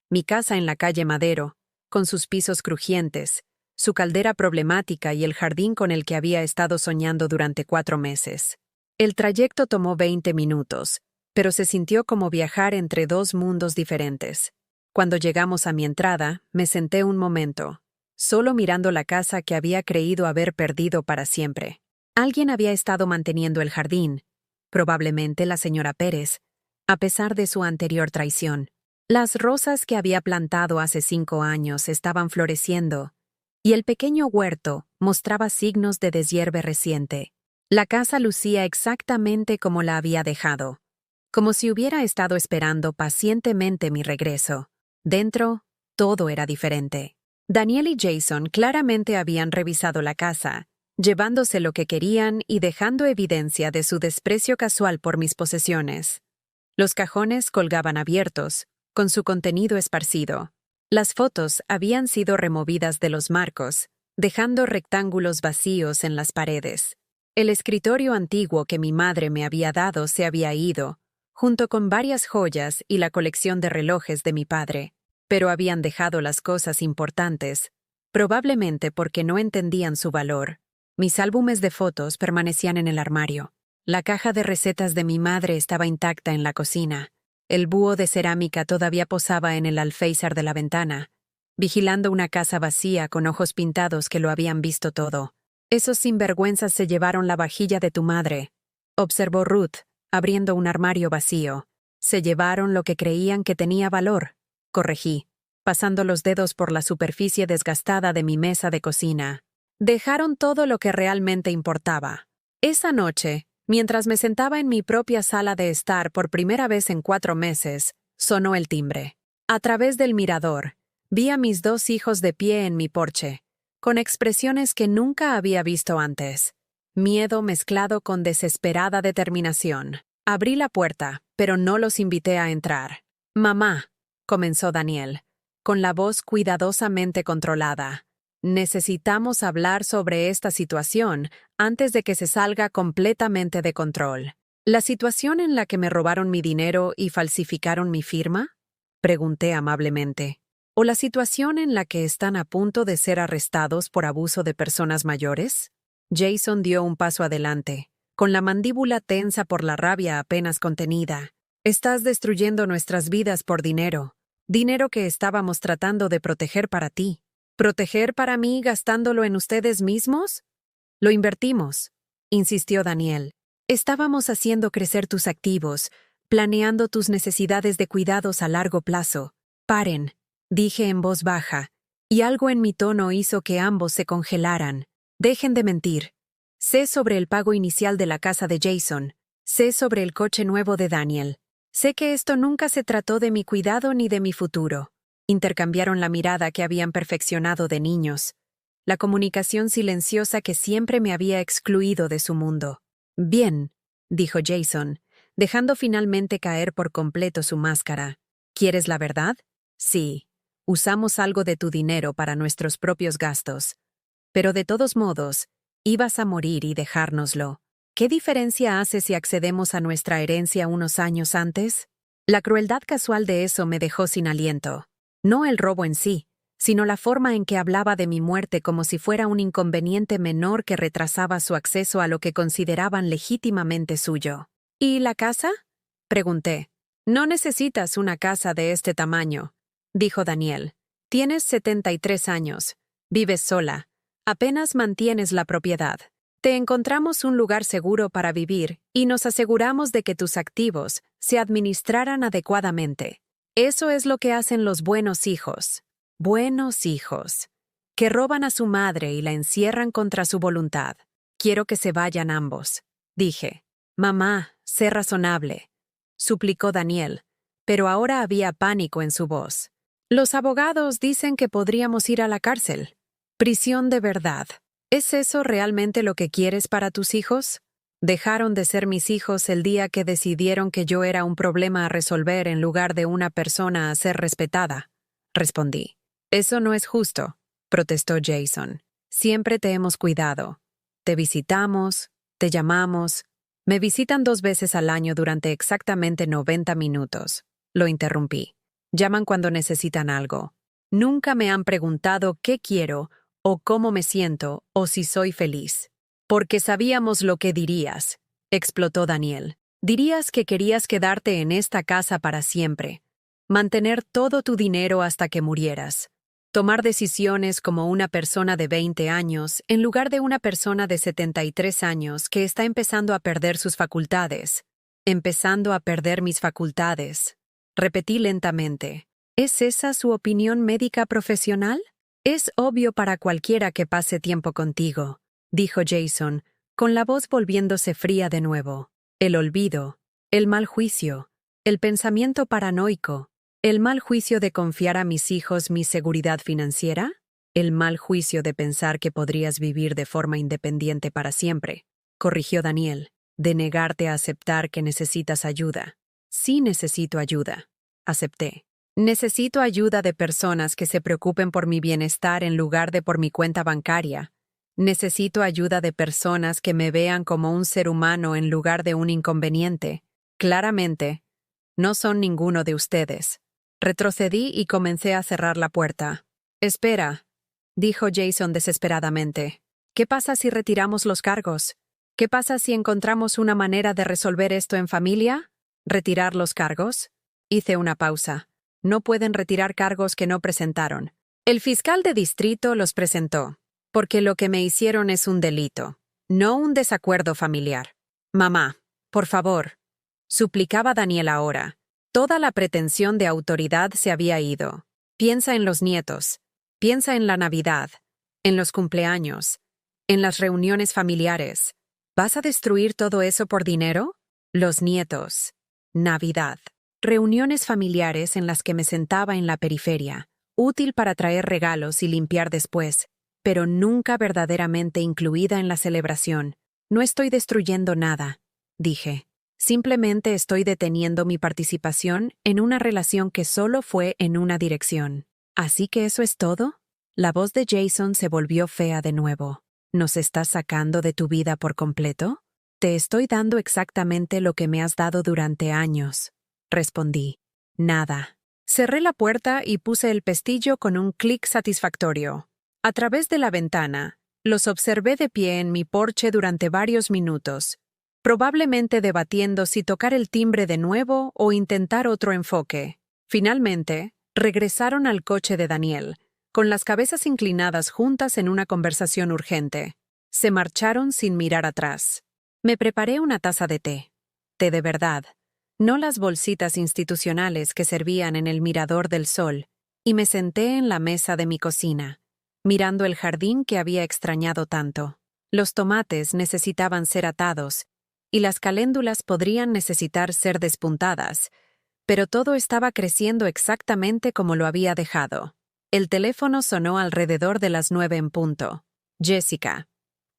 A: Mi casa en la calle Madero, con sus pisos crujientes, su caldera problemática y el jardín con el que había estado soñando durante 4 meses. El trayecto tomó 20 minutos, pero se sintió como viajar entre 2 mundos diferentes. Cuando llegamos a mi entrada, me senté un momento, solo mirando la casa que había creído haber perdido para siempre. Alguien había estado manteniendo el jardín, probablemente la señora Pérez, a pesar de su anterior traición. Las rosas que había plantado hace 5 años estaban floreciendo, y el pequeño huerto mostraba signos de deshierve reciente. La casa lucía exactamente como la había dejado, como si hubiera estado esperando pacientemente mi regreso. Dentro, todo era diferente. Daniel y Jason claramente habían revisado la casa, llevándose lo que querían y dejando evidencia de su desprecio casual por mis posesiones. Los cajones colgaban abiertos, con su contenido esparcido. Las fotos habían sido removidas de los marcos, dejando rectángulos vacíos en las paredes. El escritorio antiguo que mi madre me había dado se había ido, junto con varias joyas y la colección de relojes de mi padre, pero habían dejado las cosas importantes, probablemente porque no entendían su valor. Mis álbumes de fotos permanecían en el armario. La caja de recetas de mi madre estaba intacta en la cocina. El búho de cerámica todavía posaba en el alféizar de la ventana, vigilando una casa vacía con ojos pintados que lo habían visto todo. Esos sinvergüenzas se llevaron la vajilla de tu madre, observó Ruth, abriendo un armario vacío. Se llevaron lo que creían que tenía valor, corregí, pasando los dedos por la superficie desgastada de mi mesa de cocina. Dejaron todo lo que realmente importaba. Esa noche, mientras me sentaba en mi propia sala de estar por primera vez en 4 meses, sonó el timbre. A través del mirador, vi a mis 2 hijos de pie en mi porche, con expresiones que nunca había visto antes. Miedo mezclado con desesperada determinación. Abrí la puerta, pero no los invité a entrar. «Mamá», comenzó Daniel, con la voz cuidadosamente controlada. «Necesitamos hablar sobre esta situación antes de que se salga completamente de control». ¿La situación en la que me robaron mi dinero y falsificaron mi firma?, pregunté amablemente. ¿O la situación en la que están a punto de ser arrestados por abuso de personas mayores? Jason dio un paso adelante, con la mandíbula tensa por la rabia apenas contenida. «Estás destruyendo nuestras vidas por dinero. Dinero que estábamos tratando de proteger para ti. ¿Proteger para mí gastándolo en ustedes mismos? Lo invertimos», insistió Daniel. «Estábamos haciendo crecer tus activos, planeando tus necesidades de cuidados a largo plazo». «Paren», dije en voz baja, y algo en mi tono hizo que ambos se congelaran. «Dejen de mentir. Sé sobre el pago inicial de la casa de Jason. Sé sobre el coche nuevo de Daniel. Sé que esto nunca se trató de mi cuidado ni de mi futuro». Intercambiaron la mirada que habían perfeccionado de niños, la comunicación silenciosa que siempre me había excluido de su mundo. «Bien», dijo Jason, dejando finalmente caer por completo su máscara. «¿Quieres la verdad? Sí. Usamos algo de tu dinero para nuestros propios gastos. Pero de todos modos, ibas a morir y dejárnoslo. ¿Qué diferencia hace si accedemos a nuestra herencia unos años antes?» La crueldad casual de eso me dejó sin aliento. No el robo en sí, sino la forma en que hablaba de mi muerte como si fuera un inconveniente menor que retrasaba su acceso a lo que consideraban legítimamente suyo. «¿Y la casa?», pregunté. «No necesitas una casa de este tamaño», dijo Daniel. «Tienes 73 años. Vives sola. Apenas mantienes la propiedad. Te encontramos un lugar seguro para vivir y nos aseguramos de que tus activos se administraran adecuadamente. Eso es lo que hacen los buenos hijos. Buenos hijos. Que roban a su madre y la encierran contra su voluntad. Quiero que se vayan ambos», dije. «Mamá, sé razonable», suplicó Daniel, pero ahora había pánico en su voz. «Los abogados dicen que podríamos ir a la cárcel. Prisión de verdad. ¿Es eso realmente lo que quieres para tus hijos? Dejaron de ser mis hijos el día que decidieron que yo era un problema a resolver en lugar de una persona a ser respetada», respondí. «Eso no es justo», protestó Jason. «Siempre te hemos cuidado. Te visitamos, te llamamos. Me visitan 2 veces al año durante exactamente 90 minutos. Lo interrumpí. Llaman cuando necesitan algo. Nunca me han preguntado qué quiero, o cómo me siento, o si soy feliz. Porque sabíamos lo que dirías», explotó Daniel. «Dirías que querías quedarte en esta casa para siempre. Mantener todo tu dinero hasta que murieras. Tomar decisiones como una persona de 20 años en lugar de una persona de 73 años que está empezando a perder sus facultades. Empezando a perder mis facultades», repetí lentamente. «¿Es esa su opinión médica profesional? Es obvio para cualquiera que pase tiempo contigo», dijo Jason, con la voz volviéndose fría de nuevo. «El olvido. El mal juicio, el pensamiento paranoico, el mal juicio de confiar a mis hijos mi seguridad financiera, el mal juicio de pensar que podrías vivir de forma independiente para siempre, corrigió Daniel, de negarte a aceptar que necesitas ayuda. Sí necesito ayuda, acepté. Necesito ayuda de personas que se preocupen por mi bienestar en lugar de por mi cuenta bancaria. Necesito ayuda de personas que me vean como un ser humano en lugar de un inconveniente. Claramente, no son ninguno de ustedes. Retrocedí y comencé a cerrar la puerta. Espera, dijo Jason desesperadamente. ¿Qué pasa si retiramos los cargos? ¿Qué pasa si encontramos una manera de resolver esto en familia? ¿Retirar los cargos? Hice una pausa. No pueden retirar cargos que no presentaron. El fiscal de distrito los presentó, porque lo que me hicieron es un delito, no un desacuerdo familiar. Mamá, por favor, suplicaba Daniel ahora. Toda la pretensión de autoridad se había ido. Piensa en los nietos, piensa en la Navidad, en los cumpleaños, en las reuniones familiares. ¿Vas a destruir todo eso por dinero? Los nietos. Navidad. Reuniones familiares en las que me sentaba en la periferia, útil para traer regalos y limpiar después, pero nunca verdaderamente incluida en la celebración. No estoy destruyendo nada, dije. Simplemente estoy deteniendo mi participación en una relación que solo fue en una dirección. ¿Así que eso es todo? La voz de Jason se volvió fea de nuevo. ¿Nos estás sacando de tu vida por completo? Te estoy dando exactamente lo que me has dado durante años, respondí. Nada. Cerré la puerta y puse el pestillo con un clic satisfactorio. A través de la ventana, los observé de pie en mi porche durante varios minutos, probablemente debatiendo si tocar el timbre de nuevo o intentar otro enfoque. Finalmente, regresaron al coche de Daniel, con las cabezas inclinadas juntas en una conversación urgente. Se marcharon sin mirar atrás. Me preparé una taza de té. Té de verdad, no las bolsitas institucionales que servían en el mirador del sol, y me senté en la mesa de mi cocina, mirando el jardín que había extrañado tanto. Los tomates necesitaban ser atados, y las caléndulas podrían necesitar ser despuntadas, pero todo estaba creciendo exactamente como lo había dejado. El teléfono sonó alrededor de las 9 en punto. Jessica,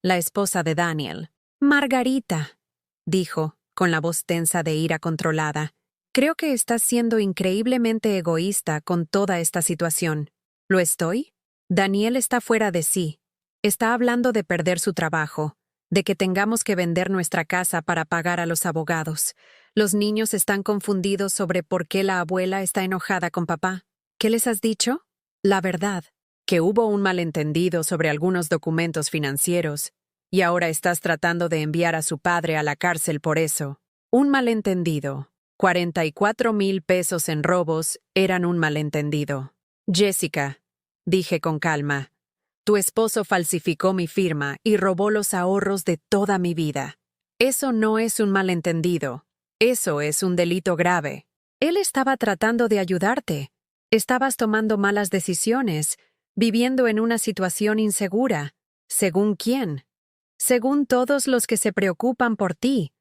A: la esposa de Daniel. Margarita, dijo, con la voz tensa de ira controlada. Creo que estás siendo increíblemente egoísta con toda esta situación. ¿Lo estoy? Daniel está fuera de sí. Está hablando de perder su trabajo, de que tengamos que vender nuestra casa para pagar a los abogados. Los niños están confundidos sobre por qué la abuela está enojada con papá. ¿Qué les has dicho? La verdad, que hubo un malentendido sobre algunos documentos financieros, y ahora estás tratando de enviar a su padre a la cárcel por eso. Un malentendido. 44,000 pesos en robos eran un malentendido. Jessica, dije con calma, tu esposo falsificó mi firma y robó los ahorros de toda mi vida. Eso no es un malentendido. Eso es un delito grave. Él estaba tratando de ayudarte. Estabas tomando malas decisiones, viviendo en una situación insegura. ¿Según quién? Según todos los que se preocupan por ti,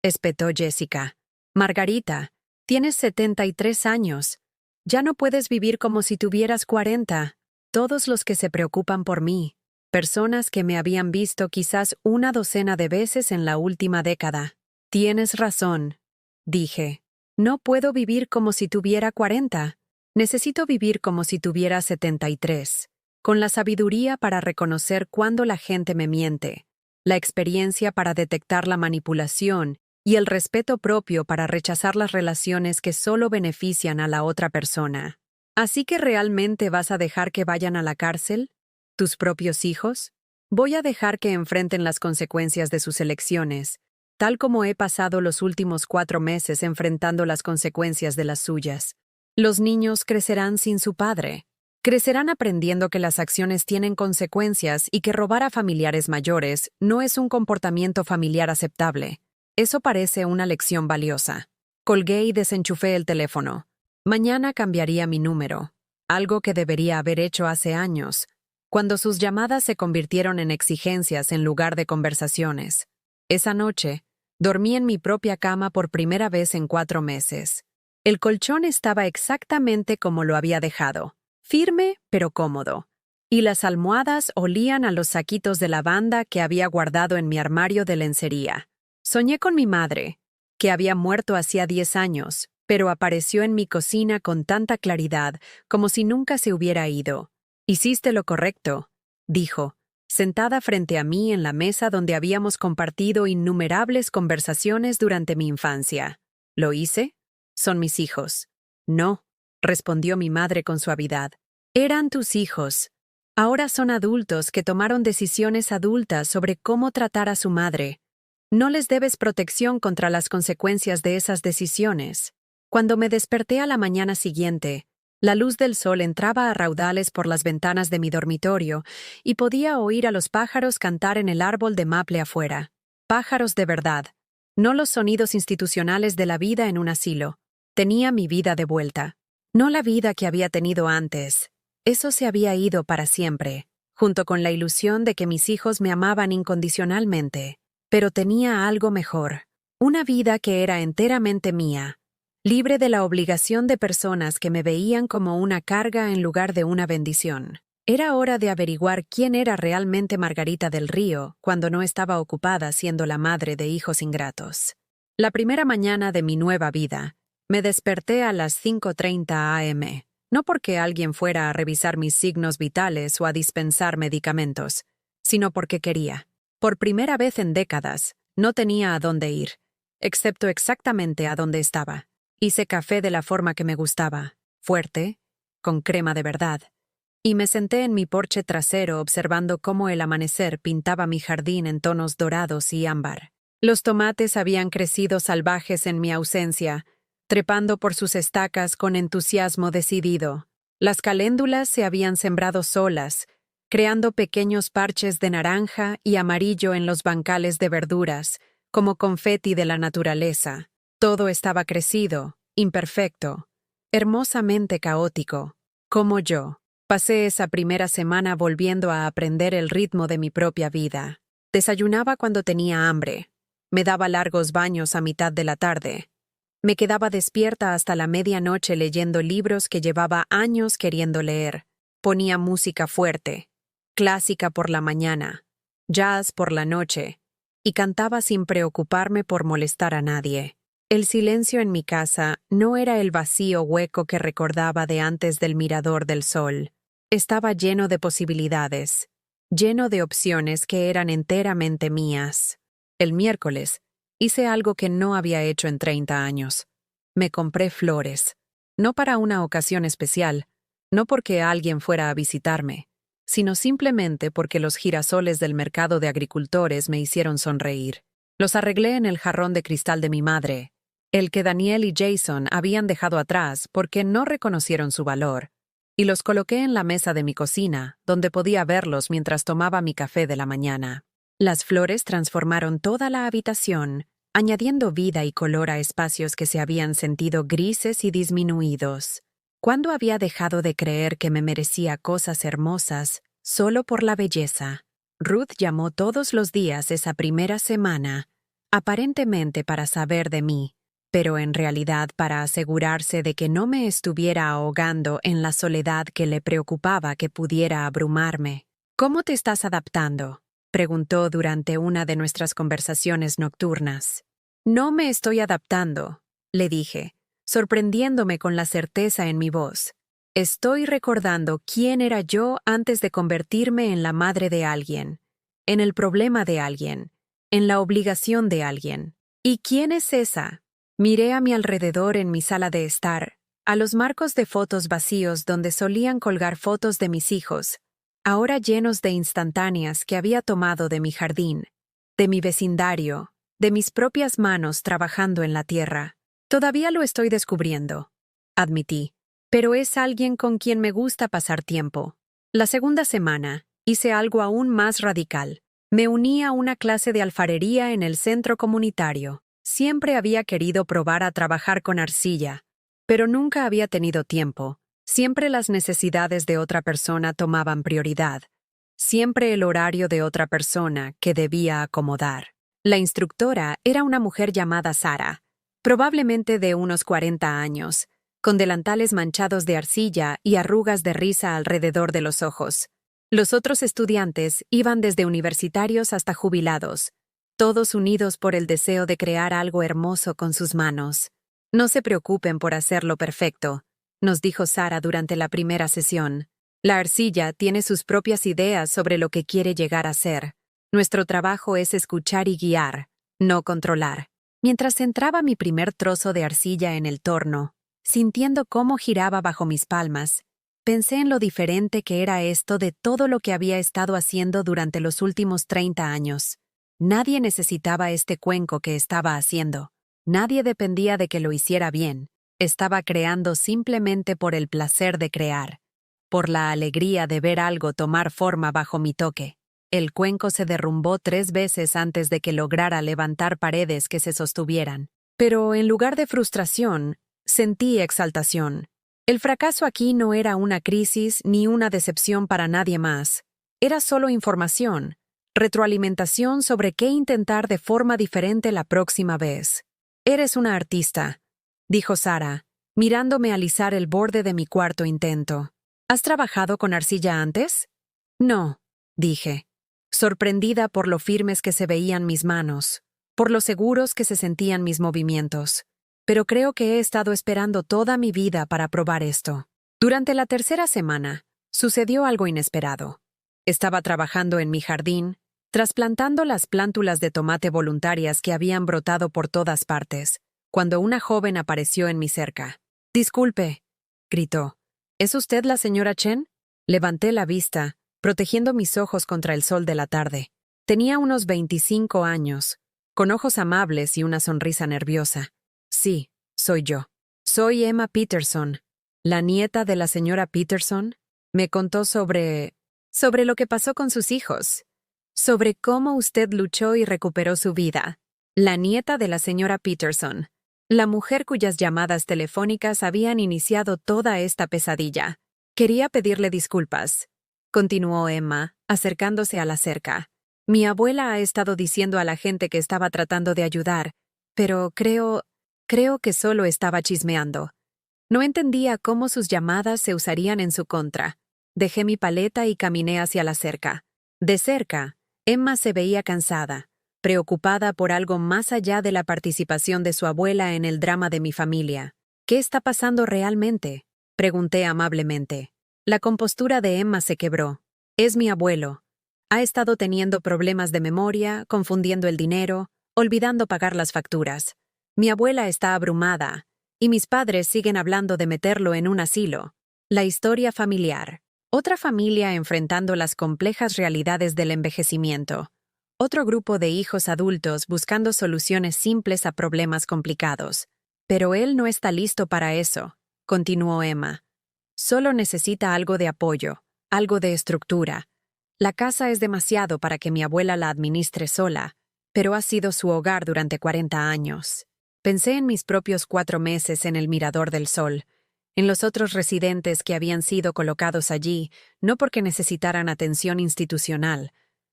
A: espetó Jessica. Margarita, tienes 73 años. Ya no puedes vivir como si tuvieras 40. Todos los que se preocupan por mí, personas que me habían visto quizás una docena de veces en la última década. Tienes razón, dije. No puedo vivir como si tuviera 40. Necesito vivir como si tuviera 73, con la sabiduría para reconocer cuándo la gente me miente, la experiencia para detectar la manipulación y el respeto propio para rechazar las relaciones que solo benefician a la otra persona. ¿Así que realmente vas a dejar que vayan a la cárcel? ¿Tus propios hijos? Voy a dejar que enfrenten las consecuencias de sus elecciones, tal como he pasado los últimos 4 meses enfrentando las consecuencias de las suyas. Los niños crecerán sin su padre. Crecerán aprendiendo que las acciones tienen consecuencias y que robar a familiares mayores no es un comportamiento familiar aceptable. Eso parece una lección valiosa. Colgué y desenchufé el teléfono. Mañana cambiaría mi número, algo que debería haber hecho hace años, cuando sus llamadas se convirtieron en exigencias en lugar de conversaciones. Esa noche, Dormí en mi propia cama por primera vez en 4 meses. El colchón estaba exactamente como lo había dejado, firme pero cómodo, y las almohadas olían a los saquitos de lavanda que había guardado en mi armario de lencería. Soñé con mi madre, que había muerto hacía 10 años, pero apareció en mi cocina con tanta claridad como si nunca se hubiera ido. «Hiciste lo correcto», dijo, sentada frente a mí en la mesa donde habíamos compartido innumerables conversaciones durante mi infancia. «¿Lo hice? Son mis hijos». «No», respondió mi madre con suavidad. «Eran tus hijos. Ahora son adultos que tomaron decisiones adultas sobre cómo tratar a su madre. No les debes protección contra las consecuencias de esas decisiones». Cuando me desperté a la mañana siguiente, la luz del sol entraba a raudales por las ventanas de mi dormitorio y podía oír a los pájaros cantar en el árbol de maple afuera. Pájaros de verdad, no los sonidos institucionales de la vida en un asilo. Tenía mi vida de vuelta. No la vida que había tenido antes. Eso se había ido para siempre, junto con la ilusión de que mis hijos me amaban incondicionalmente. Pero tenía algo mejor. Una vida que era enteramente mía, libre de la obligación de personas que me veían como una carga en lugar de una bendición. Era hora de averiguar quién era realmente Margarita del Río cuando no estaba ocupada siendo la madre de hijos ingratos. La primera mañana de mi nueva vida, me desperté a las 5:30 a.m., no porque alguien fuera a revisar mis signos vitales o a dispensar medicamentos, sino porque quería. Por primera vez en décadas, no tenía a dónde ir, excepto exactamente a dónde estaba. Hice café de la forma que me gustaba, fuerte, con crema de verdad, y me senté en mi porche trasero observando cómo el amanecer pintaba mi jardín en tonos dorados y ámbar. Los tomates habían crecido salvajes en mi ausencia, trepando por sus estacas con entusiasmo decidido. Las caléndulas se habían sembrado solas, creando pequeños parches de naranja y amarillo en los bancales de verduras, como confeti de la naturaleza. Todo estaba crecido, imperfecto, hermosamente caótico, como yo. Pasé esa primera semana volviendo a aprender el ritmo de mi propia vida. Desayunaba cuando tenía hambre. Me daba largos baños a mitad de la tarde. Me quedaba despierta hasta la medianoche leyendo libros que llevaba años queriendo leer. Ponía música fuerte, clásica por la mañana, jazz por la noche, y cantaba sin preocuparme por molestar a nadie. El silencio en mi casa no era el vacío hueco que recordaba de antes del mirador del sol. Estaba lleno de posibilidades, lleno de opciones que eran enteramente mías. El miércoles, hice algo que no había hecho en 30 años. Me compré flores. No para una ocasión especial, no porque alguien fuera a visitarme, sino simplemente porque los girasoles del mercado de agricultores me hicieron sonreír. Los arreglé en el jarrón de cristal de mi madre, el que Daniel y Jason habían dejado atrás porque no reconocieron su valor, y los coloqué en la mesa de mi cocina, donde podía verlos mientras tomaba mi café de la mañana. Las flores transformaron toda la habitación, añadiendo vida y color a espacios que se habían sentido grises y disminuidos. ¿Cuándo había dejado de creer que me merecía cosas hermosas solo por la belleza? Ruth llamó todos los días esa primera semana, aparentemente para saber de mí, pero en realidad para asegurarse de que no me estuviera ahogando en la soledad que le preocupaba que pudiera abrumarme. «¿Cómo te estás adaptando?», preguntó durante una de nuestras conversaciones nocturnas. «No me estoy adaptando», le dije, sorprendiéndome con la certeza en mi voz. «Estoy recordando quién era yo antes de convertirme en la madre de alguien, en el problema de alguien, en la obligación de alguien. ¿Y quién es esa?». Miré a mi alrededor en mi sala de estar, a los marcos de fotos vacíos donde solían colgar fotos de mis hijos, ahora llenos de instantáneas que había tomado de mi jardín, de mi vecindario, de mis propias manos trabajando en la tierra. «Todavía lo estoy descubriendo», admití, «pero es alguien con quien me gusta pasar tiempo». La segunda semana, hice algo aún más radical. Me uní a una clase de alfarería en el centro comunitario. Siempre había querido probar a trabajar con arcilla, pero nunca había tenido tiempo. Siempre las necesidades de otra persona tomaban prioridad. Siempre el horario de otra persona que debía acomodar. La instructora era una mujer llamada Sara, probablemente de unos 40 años, con delantales manchados de arcilla y arrugas de risa alrededor de los ojos. Los otros estudiantes iban desde universitarios hasta jubilados, todos unidos por el deseo de crear algo hermoso con sus manos. No se preocupen por hacerlo perfecto, nos dijo Sara durante la primera sesión. La arcilla tiene sus propias ideas sobre lo que quiere llegar a ser. Nuestro trabajo es escuchar y guiar, no controlar. Mientras entraba mi primer trozo de arcilla en el torno, sintiendo cómo giraba bajo mis palmas, pensé en lo diferente que era esto de todo lo que había estado haciendo durante los últimos 30 años. Nadie necesitaba este cuenco que estaba haciendo. Nadie dependía de que lo hiciera bien. Estaba creando simplemente por el placer de crear, por la alegría de ver algo tomar forma bajo mi toque. El cuenco se derrumbó 3 veces antes de que lograra levantar paredes que se sostuvieran. Pero en lugar de frustración, sentí exaltación. El fracaso aquí no era una crisis ni una decepción para nadie más. Era solo información, retroalimentación sobre qué intentar de forma diferente la próxima vez. Eres una artista, dijo Sara, mirándome alisar el borde de mi cuarto intento. ¿Has trabajado con arcilla antes? No, dije, sorprendida por lo firmes que se veían mis manos, por lo seguros que se sentían mis movimientos. Pero creo que he estado esperando toda mi vida para probar esto. Durante la tercera semana, sucedió algo inesperado. Estaba trabajando en mi jardín, trasplantando las plántulas de tomate voluntarias que habían brotado por todas partes, cuando una joven apareció en mi cerca. «Disculpe», gritó. «¿Es usted la señora Chen?» Levanté la vista, protegiendo mis ojos contra el sol de la tarde. Tenía unos 25 años, con ojos amables y una sonrisa nerviosa. «Sí, soy yo. Soy Emma Peterson, la nieta de la señora Peterson». Me contó sobre lo que pasó con sus hijos, sobre cómo usted luchó y recuperó su vida. La nieta de la señora Peterson, la mujer cuyas llamadas telefónicas habían iniciado toda esta pesadilla. Quería pedirle disculpas, continuó Emma, acercándose a la cerca. Mi abuela ha estado diciendo a la gente que estaba tratando de ayudar, pero creo que solo estaba chismeando. No entendía cómo sus llamadas se usarían en su contra. Dejé mi paleta y caminé hacia la cerca. De cerca, Emma se veía cansada, preocupada por algo más allá de la participación de su abuela en el drama de mi familia. ¿Qué está pasando realmente?, pregunté amablemente. La compostura de Emma se quebró. Es mi abuelo. Ha estado teniendo problemas de memoria, confundiendo el dinero, olvidando pagar las facturas. Mi abuela está abrumada, y mis padres siguen hablando de meterlo en un asilo. La historia familiar. Otra familia enfrentando las complejas realidades del envejecimiento. Otro grupo de hijos adultos buscando soluciones simples a problemas complicados. Pero él no está listo para eso, continuó Emma. Solo necesita algo de apoyo, algo de estructura. La casa es demasiado para que mi abuela la administre sola, pero ha sido su hogar durante 40 años. Pensé en mis propios 4 meses en el Mirador del Sol, en los otros residentes que habían sido colocados allí, no porque necesitaran atención institucional,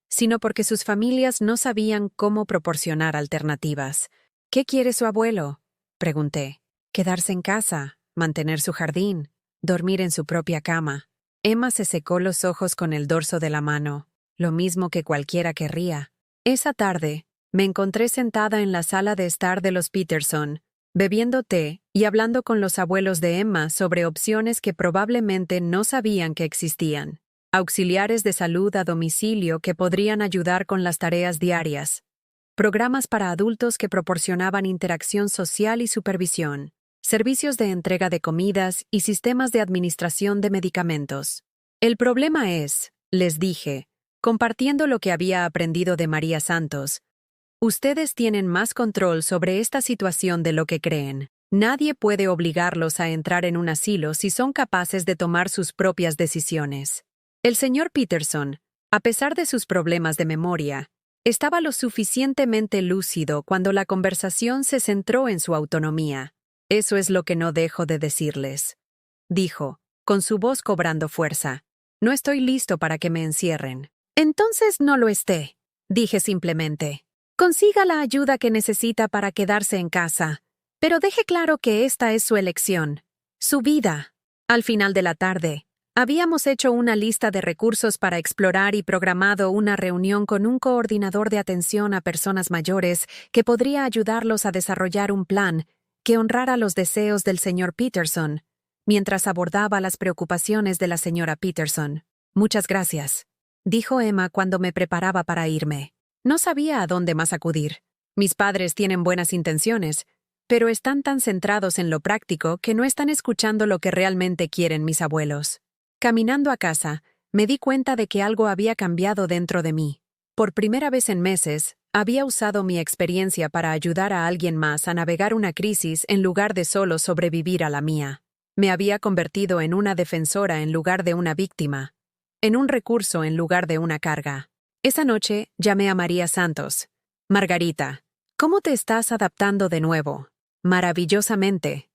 A: sino porque sus familias no sabían cómo proporcionar alternativas. ¿Qué quiere su abuelo?, pregunté. Quedarse en casa, mantener su jardín, dormir en su propia cama. Emma se secó los ojos con el dorso de la mano, lo mismo que cualquiera querría. Esa tarde, me encontré sentada en la sala de estar de los Peterson, bebiendo té y hablando con los abuelos de Emma sobre opciones que probablemente no sabían que existían. Auxiliares de salud a domicilio que podrían ayudar con las tareas diarias. Programas para adultos que proporcionaban interacción social y supervisión. Servicios de entrega de comidas y sistemas de administración de medicamentos. El problema es, les dije, compartiendo lo que había aprendido de María Santos, ustedes tienen más control sobre esta situación de lo que creen. Nadie puede obligarlos a entrar en un asilo si son capaces de tomar sus propias decisiones. El señor Peterson, a pesar de sus problemas de memoria, estaba lo suficientemente lúcido cuando la conversación se centró en su autonomía. Eso es lo que no dejo de decirles, dijo, con su voz cobrando fuerza. No estoy listo para que me encierren. Entonces no lo esté, dije simplemente. Consiga la ayuda que necesita para quedarse en casa, pero deje claro que esta es su elección, su vida. Al final de la tarde, habíamos hecho una lista de recursos para explorar y programado una reunión con un coordinador de atención a personas mayores que podría ayudarlos a desarrollar un plan que honrara los deseos del señor Peterson, mientras abordaba las preocupaciones de la señora Peterson. Muchas gracias, dijo Emma cuando me preparaba para irme. No sabía a dónde más acudir. Mis padres tienen buenas intenciones, pero están tan centrados en lo práctico que no están escuchando lo que realmente quieren mis abuelos. Caminando a casa, me di cuenta de que algo había cambiado dentro de mí. Por primera vez en meses, había usado mi experiencia para ayudar a alguien más a navegar una crisis en lugar de solo sobrevivir a la mía. Me había convertido en una defensora en lugar de una víctima, en un recurso en lugar de una carga. Esa noche llamé a María Santos. Margarita, ¿cómo te estás adaptando de nuevo? Maravillosamente,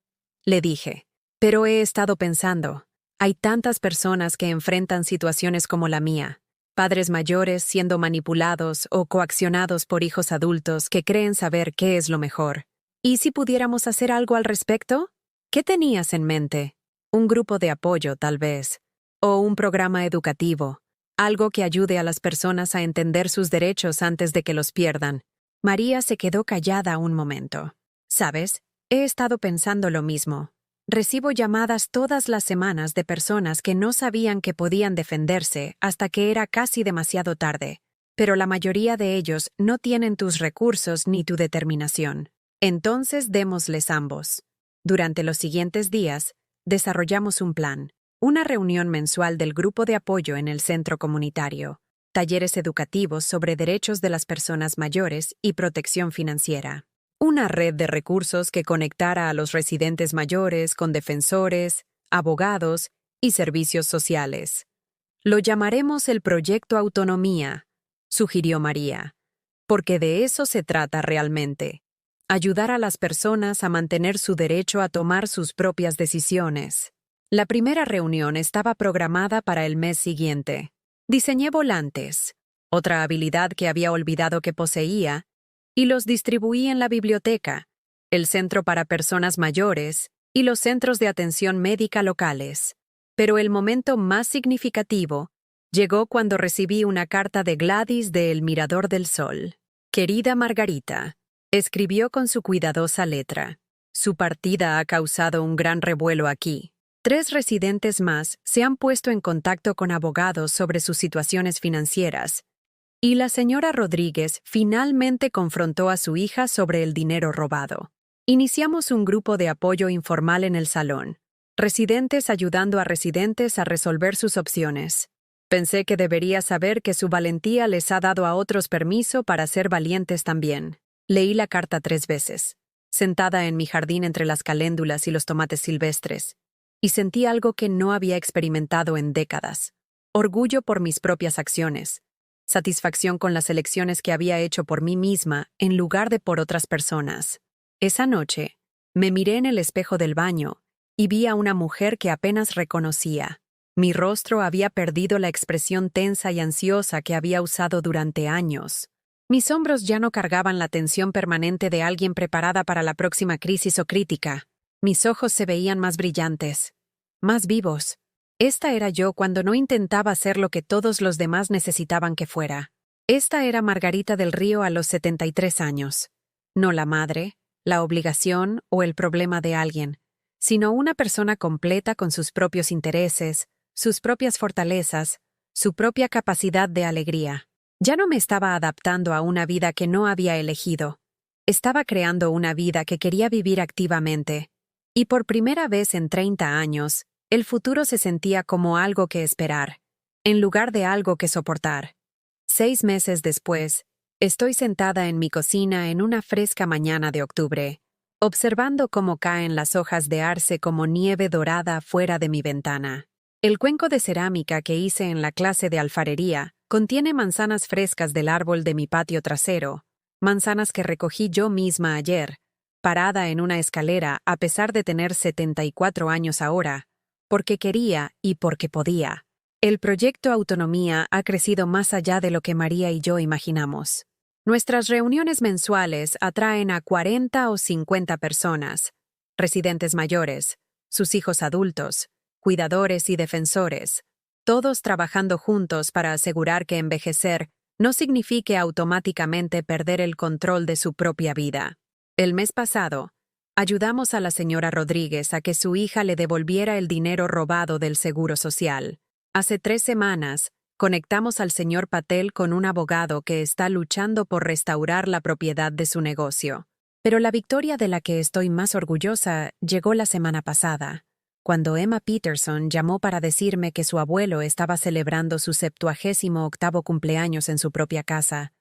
A: le dije. Pero he estado pensando. Hay tantas personas que enfrentan situaciones como la mía. Padres mayores siendo manipulados o coaccionados por hijos adultos que creen saber qué es lo mejor. ¿Y si pudiéramos hacer algo al respecto? ¿Qué tenías en mente? Un grupo de apoyo, tal vez. O un programa educativo. Algo que ayude a las personas a entender sus derechos antes de que los pierdan. María se quedó callada un momento. ¿Sabes? He estado pensando lo mismo. Recibo llamadas todas las semanas de personas que no sabían que podían defenderse hasta que era casi demasiado tarde, pero la mayoría de ellos no tienen tus recursos ni tu determinación. Entonces démosles ambos. Durante los siguientes días, desarrollamos un plan, una reunión mensual del grupo de apoyo en el centro comunitario, talleres educativos sobre derechos de las personas mayores y protección financiera. Una red de recursos que conectara a los residentes mayores con defensores, abogados y servicios sociales. Lo llamaremos el Proyecto Autonomía, sugirió María, porque de eso se trata realmente. Ayudar a las personas a mantener su derecho a tomar sus propias decisiones. La primera reunión estaba programada para el mes siguiente. Diseñé volantes, otra habilidad que había olvidado que poseía, y los distribuí en la biblioteca, el centro para personas mayores y los centros de atención médica locales. Pero el momento más significativo llegó cuando recibí una carta de Gladys de El Mirador del Sol. Querida Margarita, escribió con su cuidadosa letra. Su partida ha causado un gran revuelo aquí. 3 residentes más se han puesto en contacto con abogados sobre sus situaciones financieras, y la señora Rodríguez finalmente confrontó a su hija sobre el dinero robado. Iniciamos un grupo de apoyo informal en el salón, residentes ayudando a residentes a resolver sus opciones. Pensé que debería saber que su valentía les ha dado a otros permiso para ser valientes también. Leí la carta 3 veces, sentada en mi jardín entre las caléndulas y los tomates silvestres, y sentí algo que no había experimentado en décadas. Orgullo por mis propias acciones. Satisfacción con las elecciones que había hecho por mí misma en lugar de por otras personas. Esa noche, me miré en el espejo del baño y vi a una mujer que apenas reconocía. Mi rostro había perdido la expresión tensa y ansiosa que había usado durante años. Mis hombros ya no cargaban la tensión permanente de alguien preparada para la próxima crisis o crítica. Mis ojos se veían más brillantes, más vivos. Esta era yo cuando no intentaba ser lo que todos los demás necesitaban que fuera. Esta era Margarita del Río a los 73 años. No la madre, la obligación o el problema de alguien, sino una persona completa con sus propios intereses, sus propias fortalezas, su propia capacidad de alegría. Ya no me estaba adaptando a una vida que no había elegido. Estaba creando una vida que quería vivir activamente. Y por primera vez en 30 años, el futuro se sentía como algo que esperar, en lugar de algo que soportar. 6 meses después, estoy sentada en mi cocina en una fresca mañana de octubre, observando cómo caen las hojas de arce como nieve dorada fuera de mi ventana. El cuenco de cerámica que hice en la clase de alfarería contiene manzanas frescas del árbol de mi patio trasero, manzanas que recogí yo misma ayer, parada en una escalera a pesar de tener 74 años ahora, porque quería y porque podía. El proyecto Autonomía ha crecido más allá de lo que María y yo imaginamos. Nuestras reuniones mensuales atraen a 40 o 50 personas, residentes mayores, sus hijos adultos, cuidadores y defensores, todos trabajando juntos para asegurar que envejecer no signifique automáticamente perder el control de su propia vida. El mes pasado, ayudamos a la señora Rodríguez a que su hija le devolviera el dinero robado del Seguro Social. Hace 3 semanas, conectamos al señor Patel con un abogado que está luchando por restaurar la propiedad de su negocio. Pero la victoria de la que estoy más orgullosa llegó la semana pasada, cuando Emma Peterson llamó para decirme que su abuelo estaba celebrando su 78º cumpleaños en su propia casa,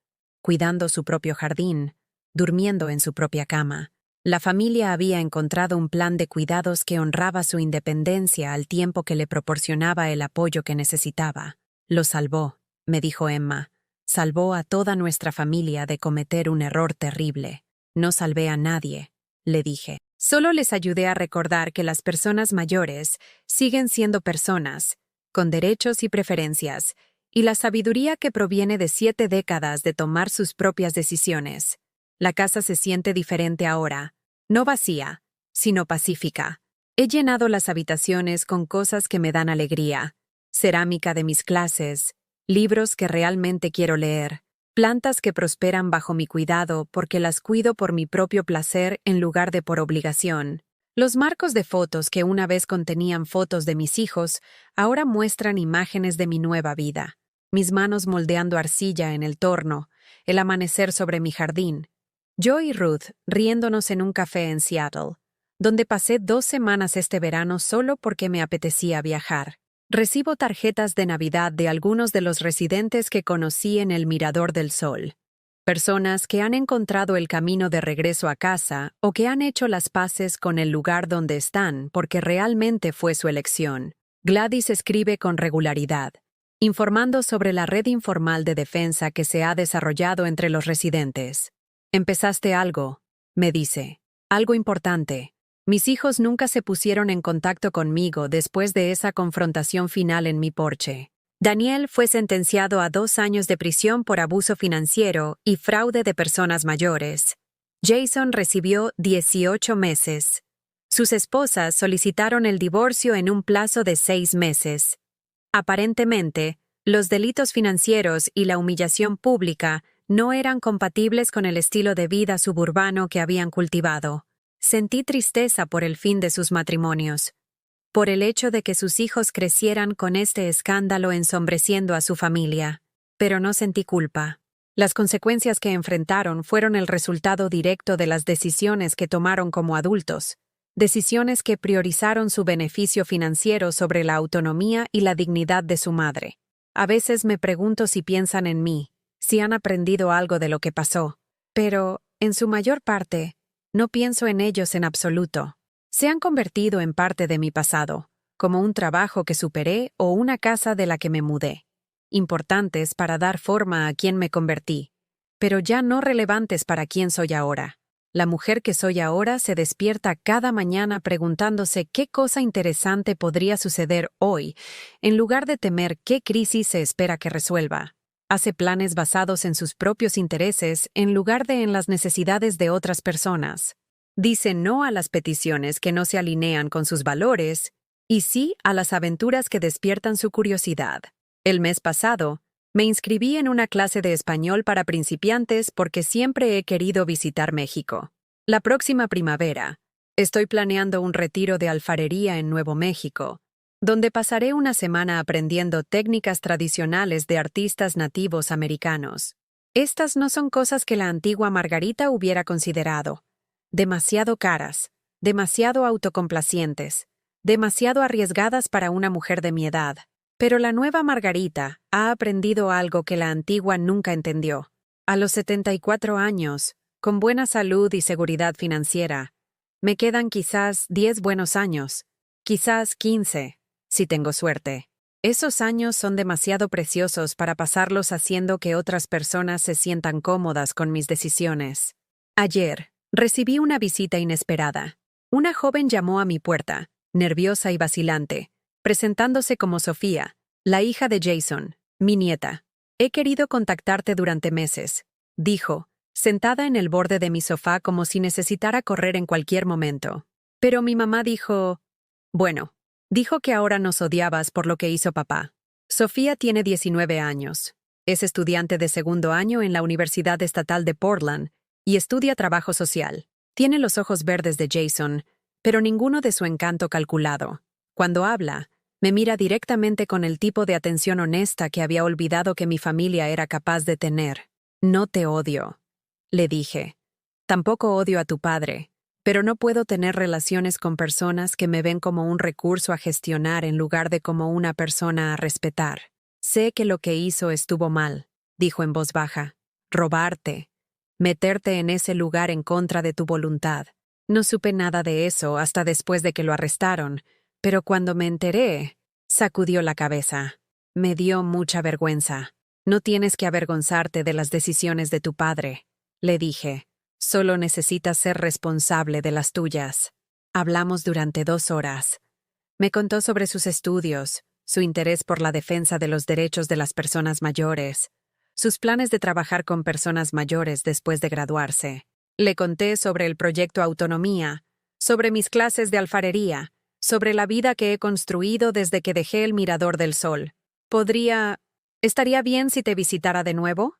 A: cuidando su propio jardín, durmiendo en su propia cama. La familia había encontrado un plan de cuidados que honraba su independencia al tiempo que le proporcionaba el apoyo que necesitaba. Lo salvó, me dijo Emma. Salvó a toda nuestra familia de cometer un error terrible. No salvé a nadie, le dije. Solo les ayudé a recordar que las personas mayores siguen siendo personas, con derechos y preferencias, y la sabiduría que proviene de 7 décadas de tomar sus propias decisiones. La casa se siente diferente ahora, no vacía, sino pacífica. He llenado las habitaciones con cosas que me dan alegría, cerámica de mis clases, libros que realmente quiero leer, plantas que prosperan bajo mi cuidado porque las cuido por mi propio placer en lugar de por obligación. Los marcos de fotos que una vez contenían fotos de mis hijos ahora muestran imágenes de mi nueva vida. Mis manos moldeando arcilla en el torno, el amanecer sobre mi jardín. Yo y Ruth riéndonos en un café en Seattle, donde pasé 2 semanas este verano solo porque me apetecía viajar. Recibo tarjetas de Navidad de algunos de los residentes que conocí en el Mirador del Sol. Personas que han encontrado el camino de regreso a casa o que han hecho las paces con el lugar donde están porque realmente fue su elección. Gladys escribe con regularidad, informando sobre la red informal de defensa que se ha desarrollado entre los residentes. Empezaste algo, me dice. Algo importante. Mis hijos nunca se pusieron en contacto conmigo después de esa confrontación final en mi porche. Daniel fue sentenciado a 2 años de prisión por abuso financiero y fraude de personas mayores. Jason recibió 18 meses. Sus esposas solicitaron el divorcio en un plazo de 6 meses. Aparentemente, los delitos financieros y la humillación pública no eran compatibles con el estilo de vida suburbano que habían cultivado. Sentí tristeza por el fin de sus matrimonios, por el hecho de que sus hijos crecieran con este escándalo ensombreciendo a su familia, pero no sentí culpa. Las consecuencias que enfrentaron fueron el resultado directo de las decisiones que tomaron como adultos, decisiones que priorizaron su beneficio financiero sobre la autonomía y la dignidad de su madre. A veces me pregunto si piensan en mí, si han aprendido algo de lo que pasó, pero, en su mayor parte, no pienso en ellos en absoluto. Se han convertido en parte de mi pasado, como un trabajo que superé o una casa de la que me mudé. Importantes para dar forma a quien me convertí, pero ya no relevantes para quién soy ahora. La mujer que soy ahora se despierta cada mañana preguntándose qué cosa interesante podría suceder hoy, en lugar de temer qué crisis se espera que resuelva. Hace planes basados en sus propios intereses en lugar de en las necesidades de otras personas. Dice no a las peticiones que no se alinean con sus valores y sí a las aventuras que despiertan su curiosidad. El mes pasado, me inscribí en una clase de español para principiantes porque siempre he querido visitar México. La próxima primavera, estoy planeando un retiro de alfarería en Nuevo México, donde pasaré una semana aprendiendo técnicas tradicionales de artistas nativos americanos. Estas no son cosas que la antigua Margarita hubiera considerado. Demasiado caras, demasiado autocomplacientes, demasiado arriesgadas para una mujer de mi edad. Pero la nueva Margarita ha aprendido algo que la antigua nunca entendió. A los 74 años, con buena salud y seguridad financiera, me quedan quizás 10 buenos años, quizás 15. Si tengo suerte. Esos años son demasiado preciosos para pasarlos haciendo que otras personas se sientan cómodas con mis decisiones. Ayer, recibí una visita inesperada. Una joven llamó a mi puerta, nerviosa y vacilante, presentándose como Sofía, la hija de Jason, mi nieta. He querido contactarte durante meses. dijo, sentada en el borde de mi sofá como si necesitara correr en cualquier momento. Pero mi mamá dijo, bueno, dijo que ahora nos odiabas por lo que hizo papá. Sofía tiene 19 años. Es estudiante de segundo año en la Universidad Estatal de Portland y estudia trabajo social. Tiene los ojos verdes de Jason, pero ninguno de su encanto calculado. Cuando habla, me mira directamente con el tipo de atención honesta que había olvidado que mi familia era capaz de tener. No te odio, le dije. Tampoco odio a tu padre, pero no puedo tener relaciones con personas que me ven como un recurso a gestionar en lugar de como una persona a respetar. Sé que lo que hizo estuvo mal, dijo en voz baja. Robarte. Meterte en ese lugar en contra de tu voluntad. No supe nada de eso hasta después de que lo arrestaron, pero cuando me enteré, sacudió la cabeza. Me dio mucha vergüenza. No tienes que avergonzarte de las decisiones de tu padre, le dije. Solo necesitas ser responsable de las tuyas. Hablamos durante 2 horas. Me contó sobre sus estudios, su interés por la defensa de los derechos de las personas mayores, sus planes de trabajar con personas mayores después de graduarse. Le conté sobre el proyecto Autonomía, sobre mis clases de alfarería, sobre la vida que he construido desde que dejé el Mirador del Sol. ¿Estaría bien si te visitara de nuevo?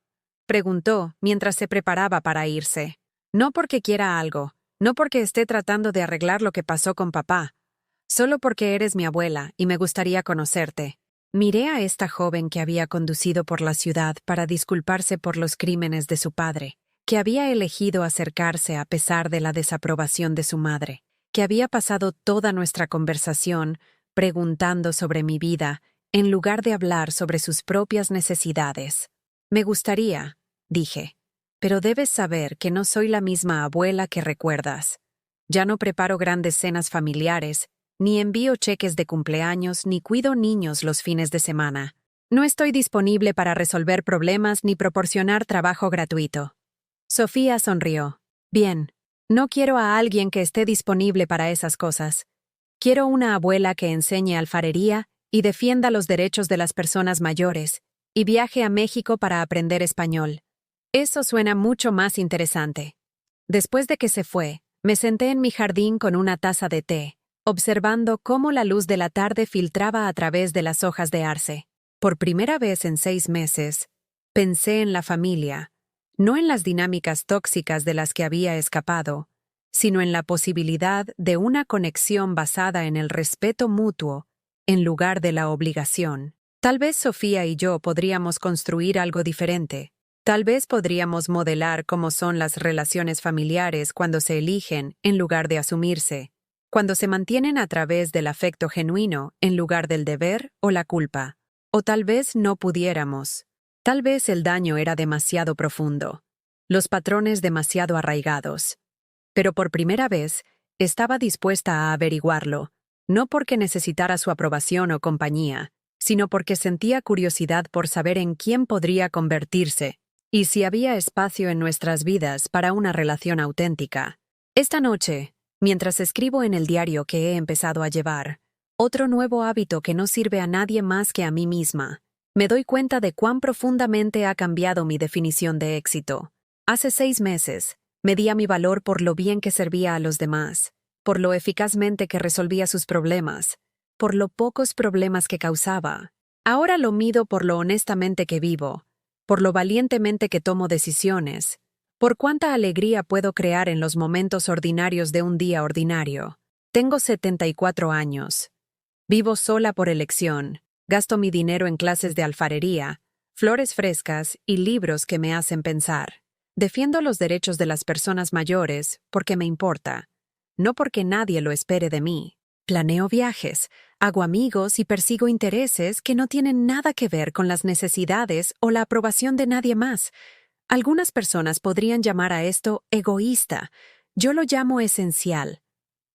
A: Preguntó mientras se preparaba para irse. No porque quiera algo, no porque esté tratando de arreglar lo que pasó con papá, solo porque eres mi abuela y me gustaría conocerte. Miré a esta joven que había conducido por la ciudad para disculparse por los crímenes de su padre, que había elegido acercarse a pesar de la desaprobación de su madre, que había pasado toda nuestra conversación preguntando sobre mi vida en lugar de hablar sobre sus propias necesidades. Me gustaría, dije, pero debes saber que no soy la misma abuela que recuerdas. Ya no preparo grandes cenas familiares, ni envío cheques de cumpleaños, ni cuido niños los fines de semana. No estoy disponible para resolver problemas ni proporcionar trabajo gratuito. Sofía sonrió. Bien, no quiero a alguien que esté disponible para esas cosas. Quiero una abuela que enseñe alfarería y defienda los derechos de las personas mayores, y viaje a México para aprender español. Eso suena mucho más interesante. Después de que se fue, me senté en mi jardín con una taza de té, observando cómo la luz de la tarde filtraba a través de las hojas de arce. Por primera vez en 6 meses, pensé en la familia, no en las dinámicas tóxicas de las que había escapado, sino en la posibilidad de una conexión basada en el respeto mutuo, en lugar de la obligación. Tal vez Sofía y yo podríamos construir algo diferente. Tal vez podríamos modelar cómo son las relaciones familiares cuando se eligen en lugar de asumirse, cuando se mantienen a través del afecto genuino en lugar del deber o la culpa. O tal vez no pudiéramos. Tal vez el daño era demasiado profundo, los patrones demasiado arraigados. Pero por primera vez estaba dispuesta a averiguarlo, no porque necesitara su aprobación o compañía, sino porque sentía curiosidad por saber en quién podría convertirse y si había espacio en nuestras vidas para una relación auténtica. Esta noche, mientras escribo en el diario que he empezado a llevar, otro nuevo hábito que no sirve a nadie más que a mí misma, me doy cuenta de cuán profundamente ha cambiado mi definición de éxito. Hace 6 meses, medía mi valor por lo bien que servía a los demás, por lo eficazmente que resolvía sus problemas, por lo pocos problemas que causaba. Ahora lo mido por lo honestamente que vivo, por lo valientemente que tomo decisiones, por cuánta alegría puedo crear en los momentos ordinarios de un día ordinario. Tengo 74 años. Vivo sola por elección. Gasto mi dinero en clases de alfarería, flores frescas y libros que me hacen pensar. Defiendo los derechos de las personas mayores porque me importa, no porque nadie lo espere de mí. Planeo viajes, hago amigos y persigo intereses que no tienen nada que ver con las necesidades o la aprobación de nadie más. Algunas personas podrían llamar a esto egoísta. Yo lo llamo esencial.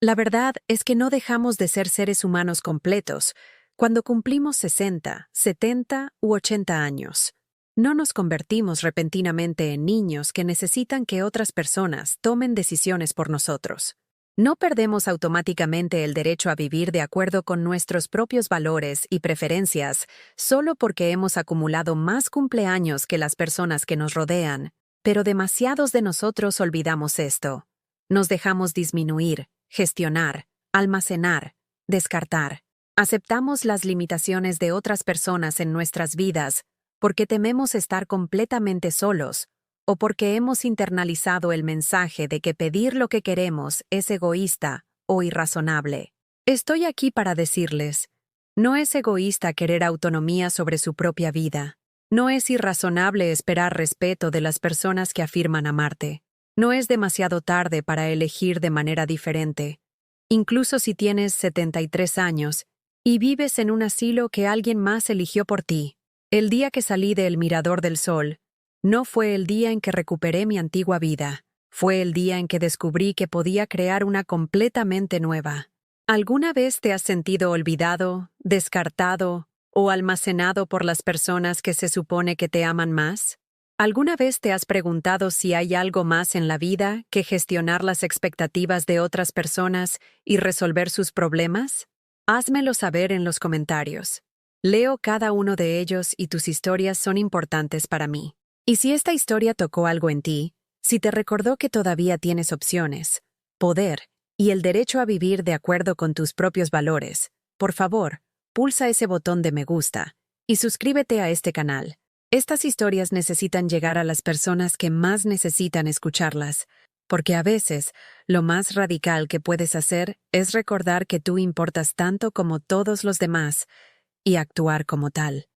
A: La verdad es que no dejamos de ser seres humanos completos cuando cumplimos 60, 70 u 80 años. No nos convertimos repentinamente en niños que necesitan que otras personas tomen decisiones por nosotros. No perdemos automáticamente el derecho a vivir de acuerdo con nuestros propios valores y preferencias solo porque hemos acumulado más cumpleaños que las personas que nos rodean. Pero demasiados de nosotros olvidamos esto. Nos dejamos disminuir, gestionar, almacenar, descartar. Aceptamos las limitaciones de otras personas en nuestras vidas porque tememos estar completamente solos o porque hemos internalizado el mensaje de que pedir lo que queremos es egoísta o irrazonable. Estoy aquí para decirles, no es egoísta querer autonomía sobre su propia vida. No es irrazonable esperar respeto de las personas que afirman amarte. No es demasiado tarde para elegir de manera diferente. Incluso si tienes 73 años y vives en un asilo que alguien más eligió por ti. El día que salí del Mirador del Sol, no fue el día en que recuperé mi antigua vida. Fue el día en que descubrí que podía crear una completamente nueva. ¿Alguna vez te has sentido olvidado, descartado o almacenado por las personas que se supone que te aman más? ¿Alguna vez te has preguntado si hay algo más en la vida que gestionar las expectativas de otras personas y resolver sus problemas? Házmelo saber en los comentarios. Leo cada uno de ellos y tus historias son importantes para mí. Y si esta historia tocó algo en ti, si te recordó que todavía tienes opciones, poder y el derecho a vivir de acuerdo con tus propios valores, por favor, pulsa ese botón de me gusta y suscríbete a este canal. Estas historias necesitan llegar a las personas que más necesitan escucharlas, porque a veces lo más radical que puedes hacer es recordar que tú importas tanto como todos los demás y actuar como tal.